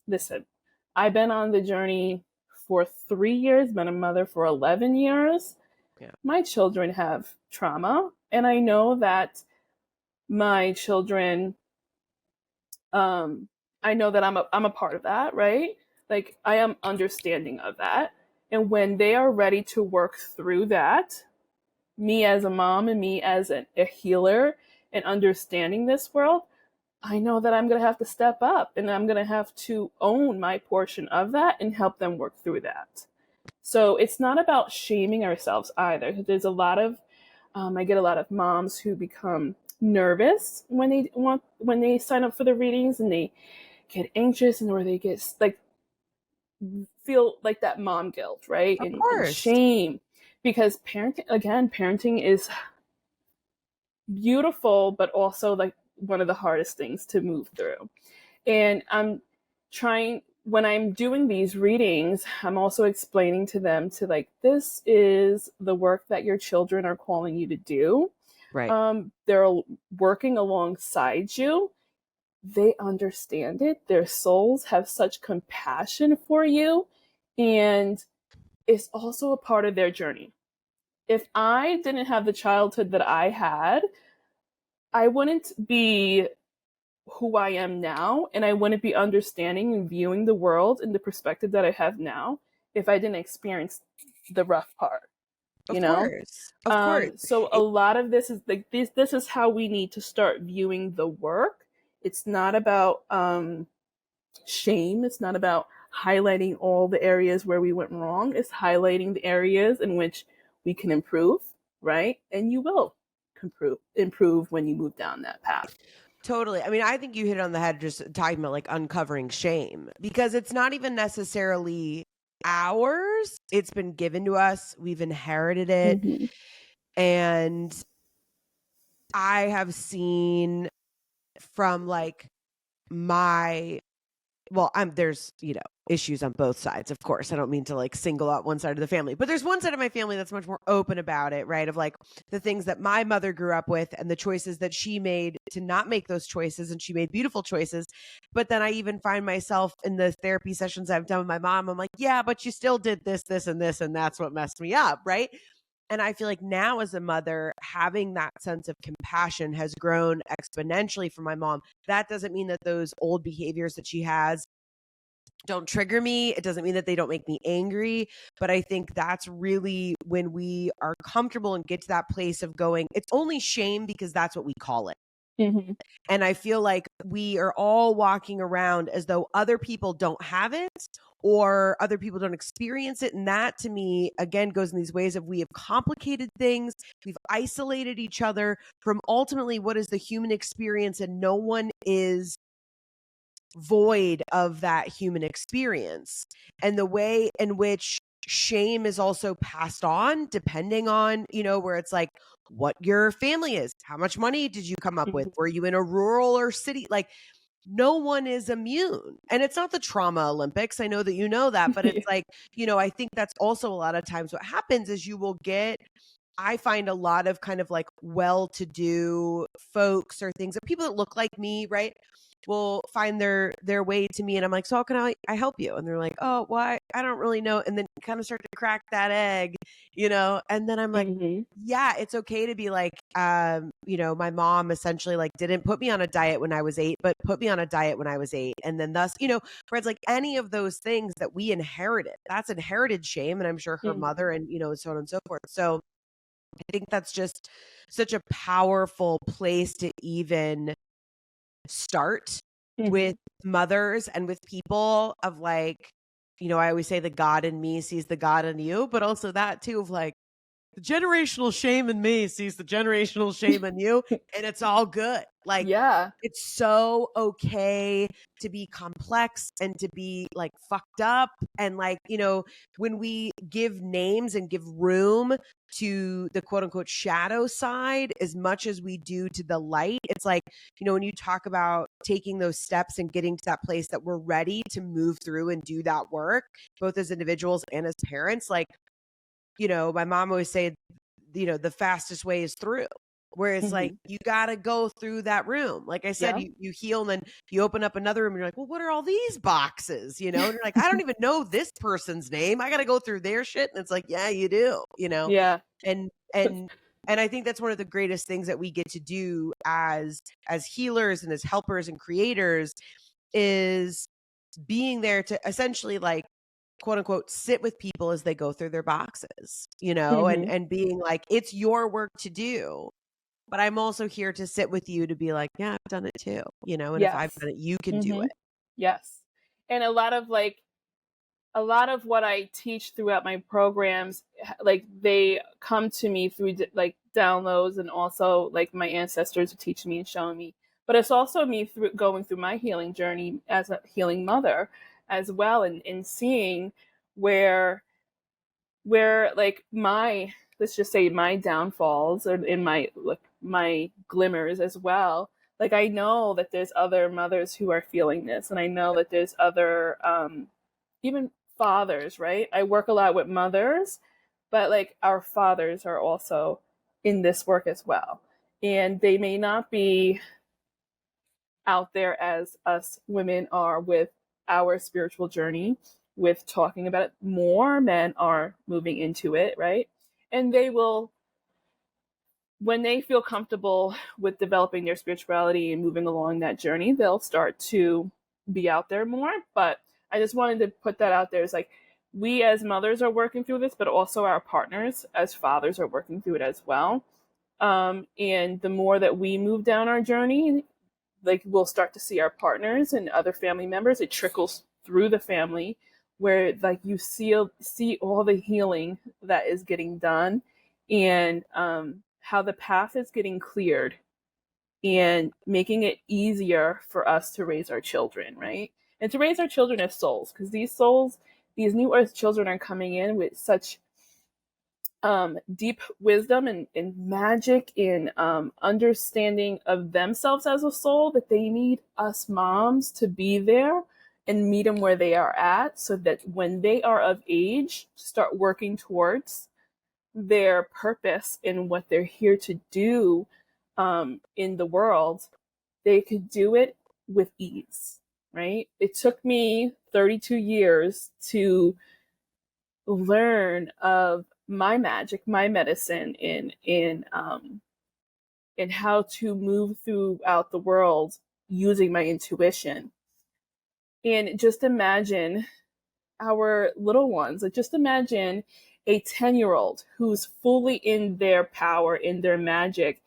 listen, I've been on the journey for 3 years, been a mother for 11 years. Yeah. My children have trauma, and I know that my children, I know that I'm a part of that, right? Like I am understanding of that. And when they are ready to work through that, me as a mom and me as a healer and understanding this world, I know that I'm going to have to step up and I'm going to have to own my portion of that and help them work through that. So it's not about shaming ourselves either. There's a lot of, I get a lot of moms who become nervous when they sign up for the readings, and they get anxious, and or they get like feel like that mom guilt, right? Of And course. shame, because parenting is beautiful, but also like one of the hardest things to move through. And I'm trying, when I'm doing these readings, I'm also explaining to them to like, this is the work that your children are calling you to do. Right. They're working alongside you. They understand it. Their souls have such compassion for you. And it's also a part of their journey. If I didn't have the childhood that I had, I wouldn't be who I am now, and I wouldn't be understanding and viewing the world in the perspective that I have now if I didn't experience the rough part. Of course. Of course. So a lot of this is like this is how we need to start viewing the work. It's not about shame. It's not about highlighting all the areas where we went wrong. It's highlighting the areas in which we can improve, right? And you will improve when you move down that path. Totally. I mean, I think you hit it on the head just talking about like uncovering shame, because it's not even necessarily ours. It's been given to us. We've inherited it. Mm-hmm. And I have seen from like there's, issues on both sides, of course. I don't mean to like single out one side of the family, but there's one side of my family that's much more open about it, right? Of like the things that my mother grew up with and the choices that she made to not make those choices. And she made beautiful choices. But then I even find myself in the therapy sessions I've done with my mom. I'm like, yeah, but you still did this, this, and this. And that's what messed me up, right? And I feel like now as a mother, having that sense of compassion has grown exponentially for my mom. That doesn't mean that those old behaviors that she has don't trigger me. It doesn't mean that they don't make me angry. But I think that's really when we are comfortable and get to that place of going, it's only shame because that's what we call it. Mm-hmm. And I feel like we are all walking around as though other people don't have it or other people don't experience it. And that to me, again, goes in these ways of we have complicated things. We've isolated each other from ultimately what is the human experience, and no one is void of that human experience. And the way in which shame is also passed on, depending on, where it's like what your family is, how much money did you come up with, were you in a rural or city, like no one is immune. And it's not the trauma Olympics, I know that you know that, but it's like, I think that's also a lot of times what happens is I find a lot of kind of like well-to-do folks or things, or people that look like me, right, will find their way to me. And I'm like, so how can I help you? And they're like, oh, why? I don't really know. And then kind of start to crack that egg, and then I'm like, Mm-hmm. yeah, it's okay to be like, my mom essentially like didn't put me on a diet when I was 8, but put me on a diet when I was 8. And then thus, where it's like any of those things that we inherited, that's inherited shame. And I'm sure her mother and, so on and so forth. So I think that's just such a powerful place to even start with mothers and with people of like, I always say the God in me sees the God in you, but also that too of like the generational shame in me sees the generational shame in you, and it's all good. Like, Yeah. it's so okay to be complex and to be like fucked up. And like, when we give names and give room to the quote unquote shadow side as much as we do to the light, it's like, when you talk about taking those steps and getting to that place that we're ready to move through and do that work, both as individuals and as parents, like, my mom always said, the fastest way is through, where it's like, you got to go through that room. Like I said, you heal and then you open up another room and you're like, well, what are all these boxes? And you're like, I don't even know this person's name. I got to go through their shit. And it's like, yeah, you do, Yeah. and I think that's one of the greatest things that we get to do as healers and as helpers and creators is being there to essentially like, quote unquote, sit with people as they go through their boxes, and being like, it's your work to do, but I'm also here to sit with you to be like, yeah, I've done it too, and if I've done it, you can do it. Yes. And a lot of like a lot of what I teach throughout my programs, like they come to me through like downloads, and also like my ancestors are teaching me and showing me. But it's also me through going through my healing journey as a healing mother as well, and seeing where like my, let's just say, my downfalls or in my like my glimmers as well. Like I know that there's other mothers who are feeling this, and I know that there's other even fathers, right? I work a lot with mothers, but like our fathers are also in this work as well. And they may not be out there as us women are with our spiritual journey, with talking about it. More men are moving into it, right? And they will, when they feel comfortable with developing their spirituality and moving along that journey, they'll start to be out there more. But I just wanted to put that out there. It's like we as mothers are working through this, but also our partners as fathers are working through it as well. And the more that we move down our journey, like we'll start to see our partners and other family members. It trickles through the family, where like you see all the healing that is getting done, and how the path is getting cleared, and making it easier for us to raise our children, right? And to raise our children as souls, because these souls, these new earth children are coming in with such deep wisdom and magic and understanding of themselves as a soul, that they need us moms to be there and meet them where they are at, so that when they are of age, start working towards their purpose and what they're here to do in the world, they could do it with ease, right? It took me 32 years to learn of my magic, my medicine in how to move throughout the world using my intuition. And just imagine our little ones. Like just imagine a 10-year-old who's fully in their power, in their magic,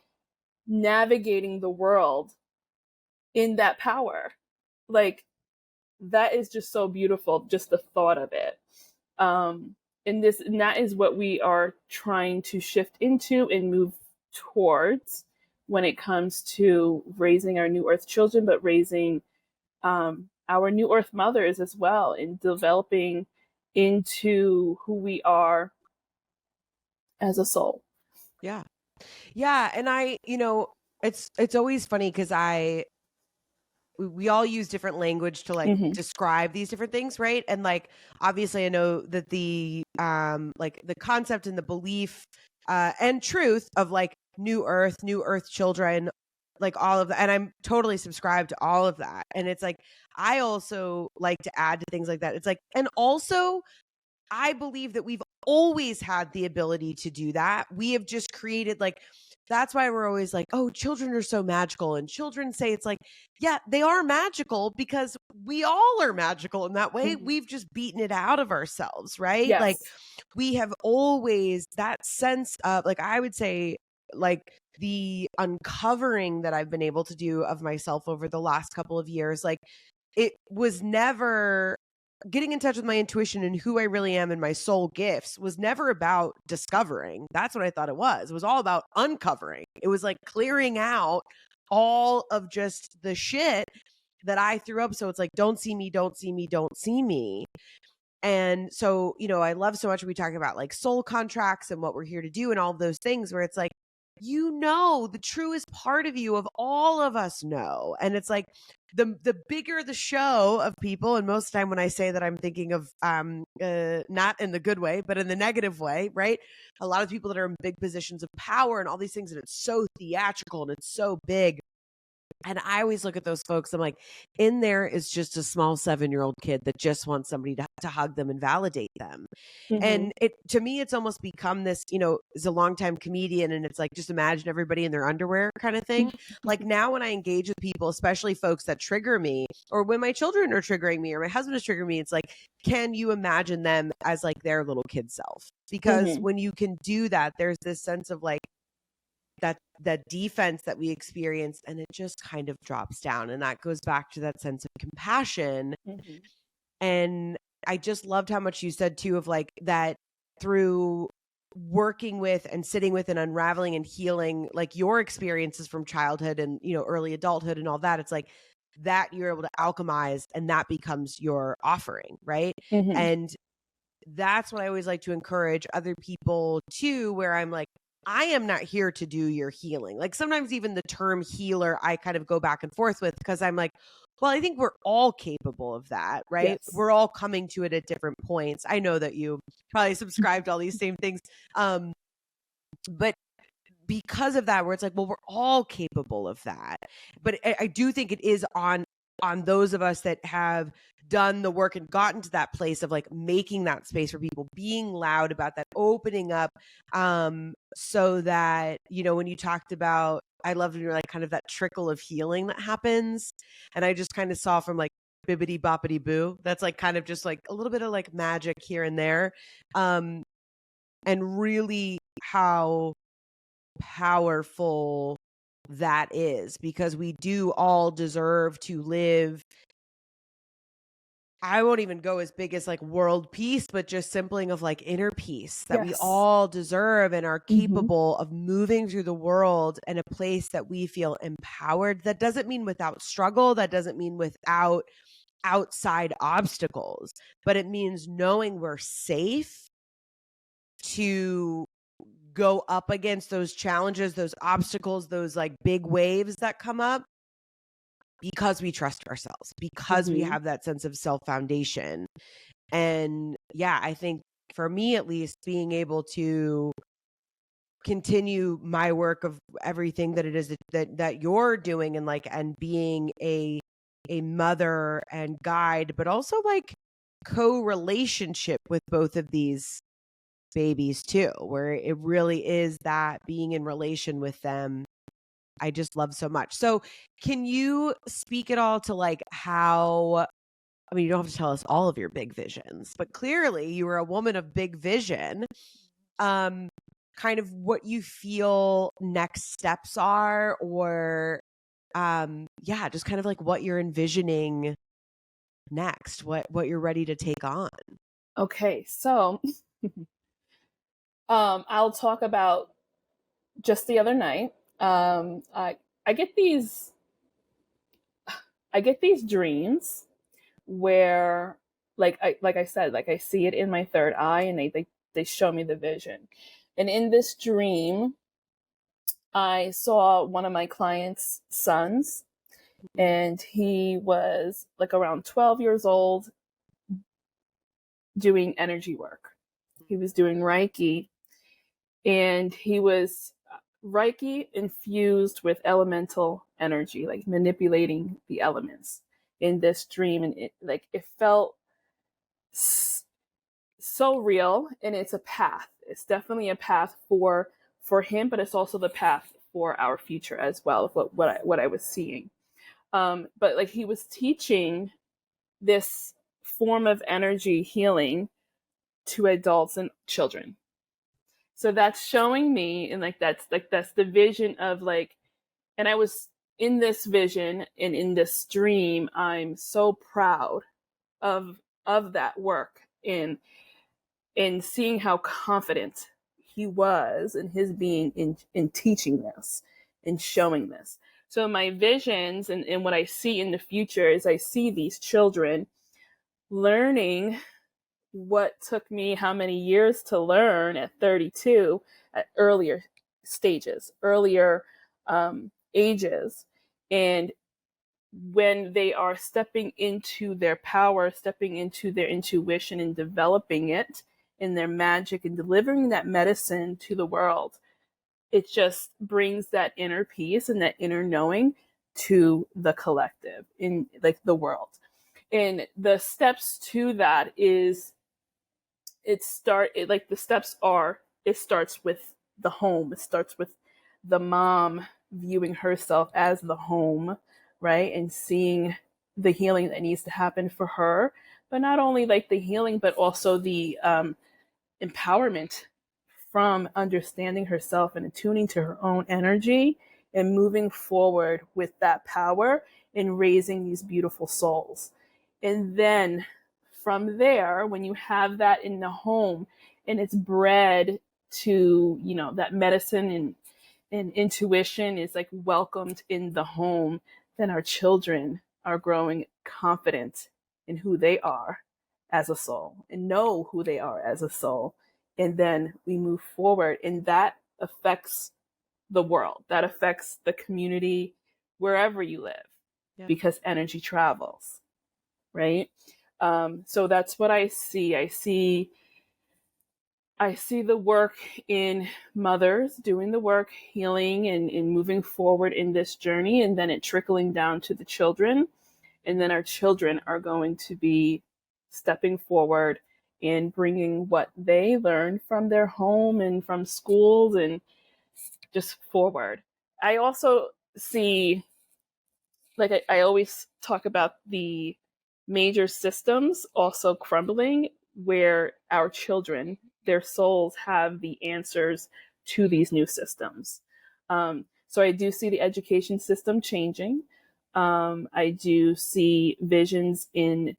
navigating the world in that power. Like that is just so beautiful, just the thought of it. And that is what we are trying to shift into and move towards when it comes to raising our new earth children, but raising our new earth mothers as well, and developing into who we are as a soul. Yeah. Yeah. And it's always funny because we all use different language to like describe these different things, right? And like obviously I know that the like the concept and the belief and truth of like new earth children, like all of that, and I'm totally subscribed to all of that. And it's like I also like to add to things like that. It's like, and also I believe that we've always had the ability to do that. We have just created like, that's why we're always like, oh, children are so magical. And children say it's like, yeah, they are magical because we all are magical in that way. We've just beaten it out of ourselves, right? Yes. Like we have always that sense of like, I would say like the uncovering that I've been able to do of myself over the last couple of years, like it was never getting in touch with my intuition and who I really am and my soul gifts was never about discovering. That's what I thought it was. It was all about uncovering. It was like clearing out all of just the shit that I threw up. So it's like, don't see me, don't see me, don't see me. And so, I love so much when we talk about like soul contracts and what we're here to do and all of those things where it's like, the truest part of you, of all of us know. And it's like the bigger the show of people, and most of the time when I say that, I'm thinking of not in the good way, but in the negative way, right? A lot of people that are in big positions of power and all these things, and it's so theatrical and it's so big. And I always look at those folks, I'm like, in there is just a small 7-year-old kid that just wants somebody to hug them and validate them. And to me, it's almost become this, as a longtime comedian, and it's like, just imagine everybody in their underwear kind of thing. Like now when I engage with people, especially folks that trigger me, or when my children are triggering me or my husband is triggering me, it's like, can you imagine them as like their little kid self? Because when you can do that, there's this sense of like, that defense that we experience, and it just kind of drops down, and that goes back to that sense of compassion. And I just loved how much you said too of like that through working with and sitting with and unraveling and healing like your experiences from childhood and, you know, early adulthood and all that. It's like that you're able to alchemize and that becomes your offering, right? Mm-hmm. And that's what I always like to encourage other people to, where I'm like, I am not here to do your healing. Like sometimes even the term healer, I kind of go back and forth with because I'm like, well, I think we're all capable of that, right? Yes. We're all coming to it at different points. I know that you probably subscribe to all these same things. But because of that, where it's like, well, we're all capable of that. But I do think it is on those of us that have done the work and gotten to that place of like making that space for people, being loud about that, opening up, so that, you know, when you talked about, I love when you're like kind of that trickle of healing that happens. And I just kind of saw from like bibbity boppity boo, that's like kind of just like a little bit of like magic here and there. And really how powerful that is, because we do all deserve to live. I won't even go as big as like world peace, but just simply of like inner peace that we Yes. all deserve and are Mm-hmm. capable of moving through the world in a place that we feel empowered. That doesn't mean without struggle. That doesn't mean without outside obstacles, but it means knowing we're safe to go up against those challenges, those obstacles, those like big waves that come up, because we trust ourselves, because we Mm-hmm. have that sense of self foundation. And yeah, I think for me at least, being able to continue my work of everything that it is that you're doing, and like, and being a mother and guide, but also like co-relationship with both of these babies too, where it really is that being in relation with them, I just love so much. So can you speak at all to like how, I mean, you don't have to tell us all of your big visions, but clearly you were a woman of big vision. Kind of what you feel next steps are, or yeah, just kind of like what you're envisioning next, what you're ready to take on. Okay, so I'll talk about just the other night. I get these dreams where, like I said, like I see it in my third eye, and they show me the vision. And in this dream, I saw one of my clients' sons, and he was like around 12 years old, doing energy work. He was doing Reiki, and he was Reiki infused with elemental energy, like manipulating the elements in this dream. And it felt so real, and it's a path. It's definitely a path for him, but it's also the path for our future as well, what I was seeing. But like he was teaching this form of energy healing to adults and children. So that's showing me, and like that's the vision of like, and I was in this vision and in this dream, I'm so proud of that work, in seeing how confident he was in his being in teaching this and showing this. So my visions and what I see in the future is I see these children learning what took me how many years to learn at 32, at earlier stages, earlier ages. And when they are stepping into their power, stepping into their intuition and developing it in their magic and delivering that medicine to the world, it just brings that inner peace and that inner knowing to the collective, in like the world. And the steps to that is, it starts with the home. It starts with the mom viewing herself as the home, right? And seeing the healing that needs to happen for her, but not only like the healing, but also the empowerment from understanding herself and attuning to her own energy and moving forward with that power and raising these beautiful souls. And then from there, when you have that in the home and it's bred to, you know, that medicine and intuition is like welcomed in the home, then our children are growing confident in who they are as a soul and know who they are as a soul. And then we move forward, and that affects the world, that affects the community, wherever you live, because energy travels, right? So that's what I see. I see the work in mothers doing the work, healing and moving forward in this journey, and then it trickling down to the children. And then our children are going to be stepping forward and bringing what they learned from their home and from schools and just forward. I also see, like I always talk about the major systems also crumbling, where our children, their souls, have the answers to these new systems. So I do see the education system changing. I do see visions in,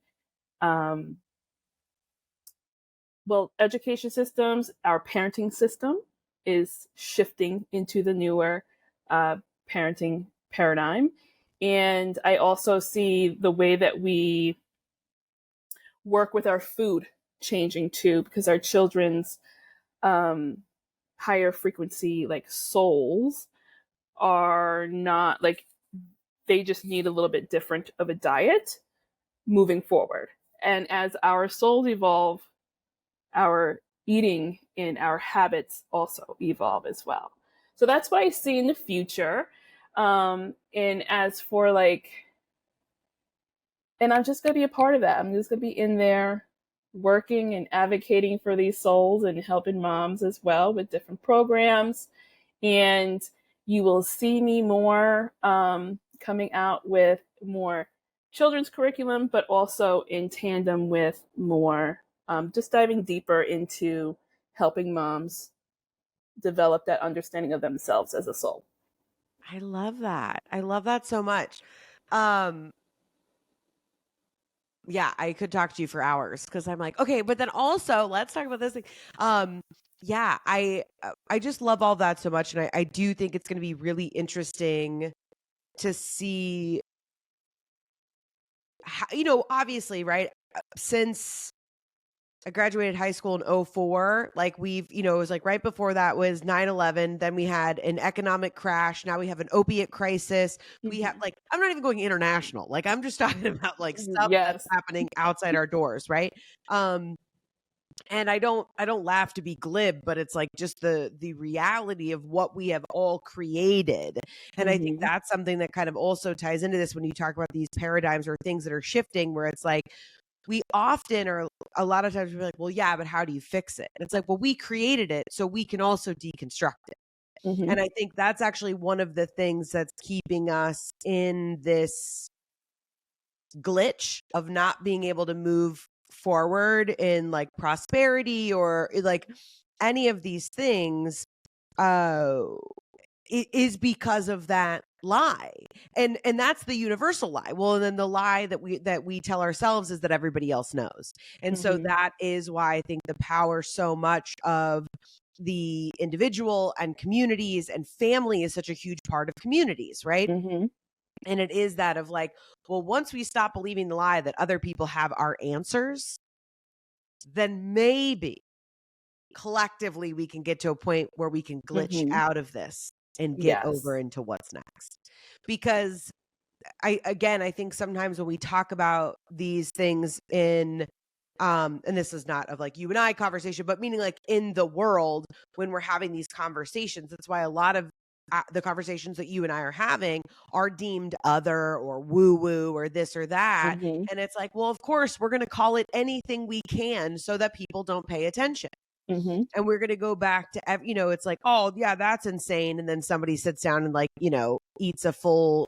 education systems. Our parenting system is shifting into the newer parenting paradigm. And I also see the way that we work with our food changing too, because our children's higher frequency, like souls, are not like, they just need a little bit different of a diet moving forward. And as our souls evolve, our eating and our habits also evolve as well. So that's what I see in the future. And as for like, and I'm just going to be a part of that. I'm just going to be in there working and advocating for these souls and helping moms as well with different programs. And you will see me more coming out with more children's curriculum, but also in tandem with more just diving deeper into helping moms develop that understanding of themselves as a soul. I love that. I love that so much. Yeah, I could talk to you for hours because I'm like, okay, but then also let's talk about this thing. Yeah, I just love all that so much. And I do think it's going to be really interesting to see how, you know, obviously, right, since I graduated high school in 2004, like we've, you know, it was like right before that was 9/11. Then we had an economic crash. Now we have an opiate crisis. We have, like, I'm not even going international. Like, I'm just talking about like stuff that's happening outside our doors. Right. And I don't laugh to be glib, but it's like just the reality of what we have all created. And I think that's something that kind of also ties into this when you talk about these paradigms or things that are shifting, where it's like, we often are, a lot of times we're like, well, yeah, but how do you fix it? And it's like, well, we created it, so we can also deconstruct it. And I think that's actually one of the things that's keeping us in this glitch of not being able to move forward in like prosperity or like any of these things. It is because of that lie. And that's the universal lie. Well, and then the lie that we tell ourselves is that everybody else knows. And so that is why I think the power so much of the individual and communities and family is such a huge part of communities, right? And it is that of like, well, once we stop believing the lie that other people have our answers, then maybe collectively we can get to a point where we can glitch out of this and get over into what's next. Because I think sometimes when we talk about these things in, and this is not of like you and I conversation, but meaning like in the world, when we're having these conversations, that's why a lot of the conversations that you and I are having are deemed other or woo woo or this or that. And it's like, well, of course we're going to call it anything we can so that people don't pay attention. And we're going to go back to, you know, it's like, oh yeah, that's insane. And then somebody sits down and like, you know, eats a full,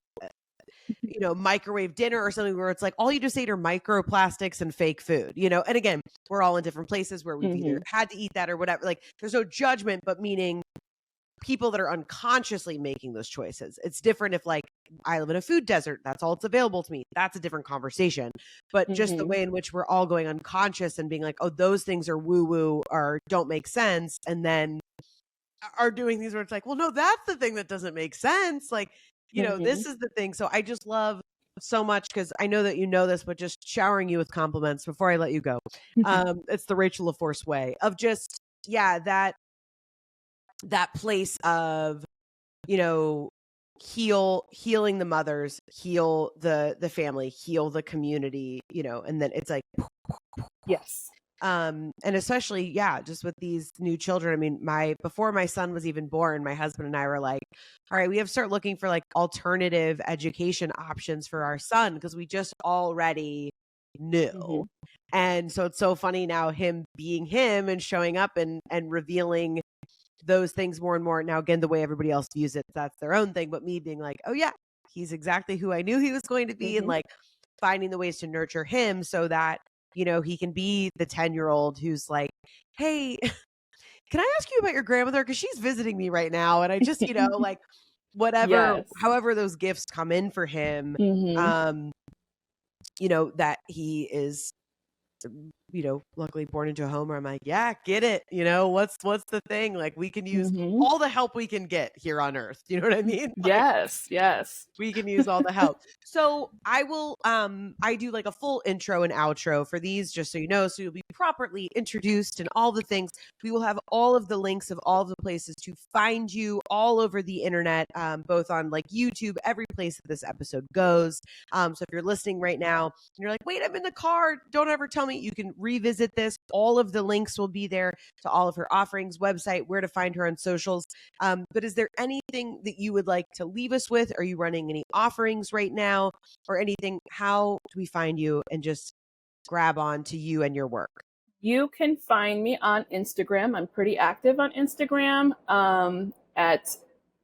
you know, microwave dinner or something where it's like, all you just ate are microplastics and fake food, you know? And again, we're all in different places where we've either had to eat that or whatever. Like there's no judgment, but meaning people that are unconsciously making those choices. It's different if like I live in a food desert. That's all that's available to me. That's a different conversation. But just the way in which we're all going unconscious and being like, oh, those things are woo woo or don't make sense. And then are doing these where it's like, well, no, that's the thing that doesn't make sense. Like, this is the thing. So I just love so much, because I know that you know this, but just showering you with compliments before I let you go. It's the Rachel LaForce way of just, that place of, healing the mothers, heal the family, heal the community, and then it's like, yes. And especially, just with these new children. I mean, before my son was even born, my husband and I were like, all right, we have to start looking for like alternative education options for our son, because we just already knew. And so it's so funny now, him being him and showing up and revealing those things more and more. Now, again, the way everybody else views it, that's their own thing. But me being like, oh yeah, he's exactly who I knew he was going to be. And like finding the ways to nurture him so that, he can be the 10-year-old who's like, hey, can I ask you about your grandmother? Because she's visiting me right now. And I just, like whatever, however those gifts come in for him, that he is, luckily born into a home where I'm like, yeah, get it. What's the thing? Like, we can use all the help we can get here on earth. You know what I mean? Like, yes. we can use all the help. So I will, I do like a full intro and outro for these, just so you know, so you'll be properly introduced and all the things. We will have all of the links of all the places to find you all over the internet, both on like YouTube, every place that this episode goes. So if you're listening right now and you're like, wait, I'm in the car, don't ever tell me, you can revisit this. All of the links will be there to all of her offerings, website, where to find her on socials. But is there anything that you would like to leave us with? Are you running any offerings right now or anything? How do we find you and just grab on to you and your work? You can find me on Instagram. I'm pretty active on Instagram at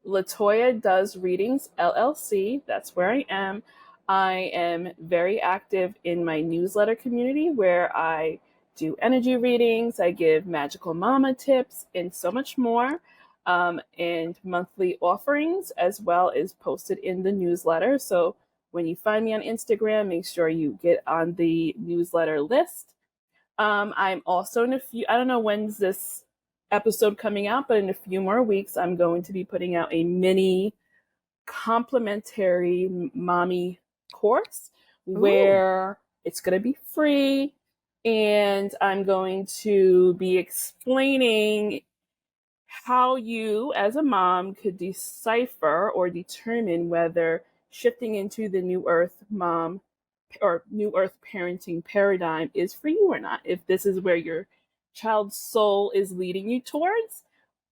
Laytoadoesreadingsllc. That's where I am. I am very active in my newsletter community, where I do energy readings, I give magical mama tips, and so much more. And monthly offerings as well is posted in the newsletter. So when you find me on Instagram, make sure you get on the newsletter list. I'm also in a few, I don't know when's this episode coming out, but in a few more weeks, I'm going to be putting out a mini complimentary mommy course where it's going to be free. And I'm going to be explaining how you as a mom could decipher or determine whether shifting into the new earth mom or new earth parenting paradigm is for you or not, if this is where your child's soul is leading you towards.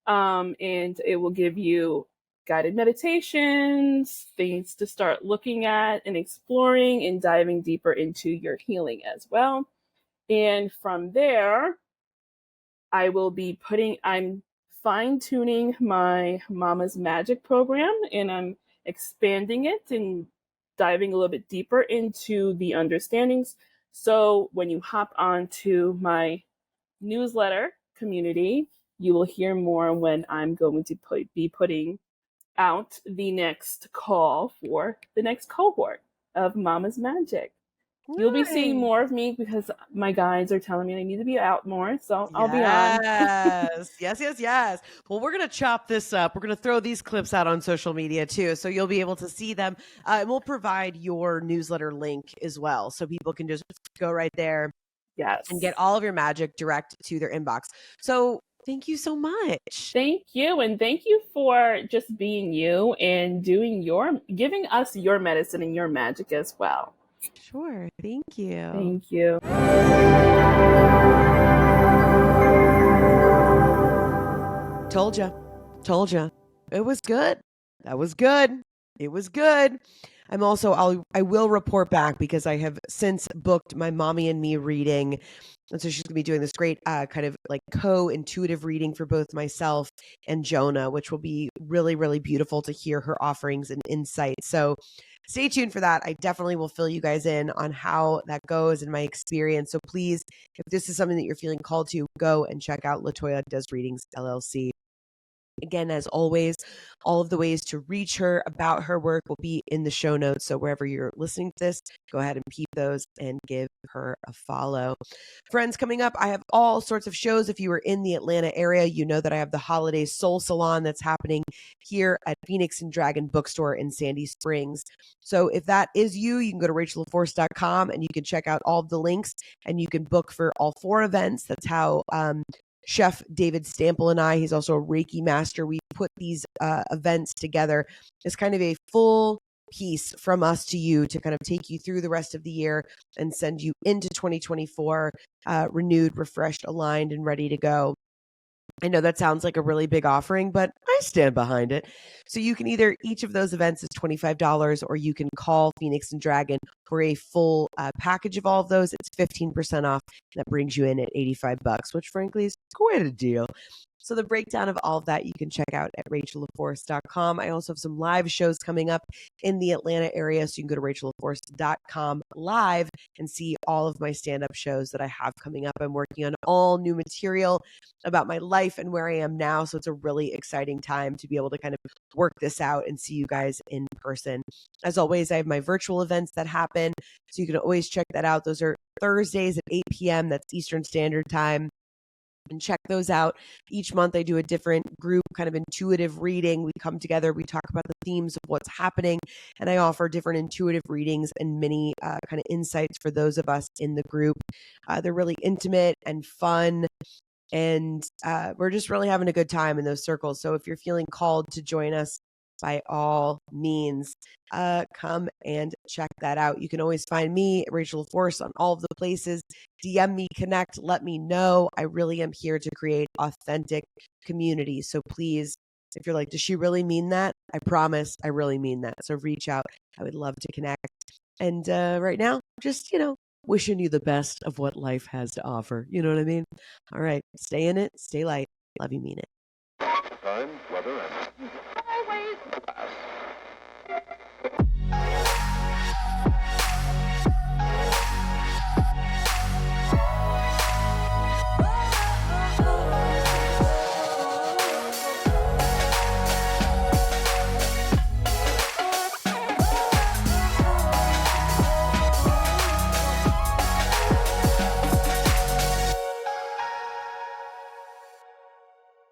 And it will give you guided meditations, things to start looking at and exploring and diving deeper into your healing as well. And from there, I'm fine-tuning my Mommas Magic program, and I'm expanding it and diving a little bit deeper into the understandings. So when you hop onto my newsletter community, you will hear more when I'm going to be putting out the next call for the next cohort of Mommas Magic. Nice. You'll be seeing more of me because my guides are telling me I need to be out more. So I'll be on. Yes. Well, we're going to chop this up. We're going to throw these clips out on social media too. So you'll be able to see them. And we'll provide your newsletter link as well. So people can just go right there. Yes. And get all of your magic direct to their inbox. So thank you so much. Thank you. And thank you for just being you and giving us your medicine and your magic as well. Sure. Thank you. Thank you. Told you. It was good. That was good. It was good. I will report back because I have since booked my Mommy and Me reading. And so she's going to be doing this great kind of like co-intuitive reading for both myself and Jonah, which will be really, really beautiful to hear her offerings and insights. So stay tuned for that. I definitely will fill you guys in on how that goes and my experience. So please, if this is something that you're feeling called to, go and check out Latoya Does Readings LLC. Again, as always, all of the ways to reach her about her work will be in the show notes. So wherever you're listening to this, go ahead and peep those and give her a follow. Friends, coming up, I have all sorts of shows. If you are in the Atlanta area, you know that I have the Holiday Soul Salon that's happening here at Phoenix and Dragon Bookstore in Sandy Springs. So if that is you, you can go to rachelforce.com and you can check out all of the links and you can book for all 4 events. That's how Chef David Stample and I, he's also a Reiki master, we put these events together as kind of a full piece from us to you to kind of take you through the rest of the year and send you into 2024 renewed, refreshed, aligned, and ready to go. I know that sounds like a really big offering, but I stand behind it. So you can either, each of those events is $25, or you can call Phoenix and Dragon for a full package of all of those. It's 15% off. That brings you in at $85, which frankly is quite a deal. So the breakdown of all of that you can check out at rachelforce.com. I also have some live shows coming up in the Atlanta area, so you can go to rachelforce.com live and see all of my stand-up shows that I have coming up. I'm working on all new material about my life and where I am now, so it's a really exciting time to be able to kind of work this out and see you guys in person. As always, I have my virtual events that happen, so you can always check that out. Those are Thursdays at 8 p.m. That's Eastern Standard Time. And check those out. Each month I do a different group kind of intuitive reading. We come together, we talk about the themes of what's happening, and I offer different intuitive readings and mini kind of insights for those of us in the group. They're really intimate and fun, and we're just really having a good time in those circles. So if you're feeling called to join us, by all means, come and check that out. You can always find me, Rachel Force, on all of the places. DM me, connect, let me know. I really am here to create authentic community. So please, if you're like, does she really mean that? I promise I really mean that. So reach out. I would love to connect. And right now, just, wishing you the best of what life has to offer. You know what I mean? All right. Stay in it. Stay light. Love you, mean it. Time, weather, and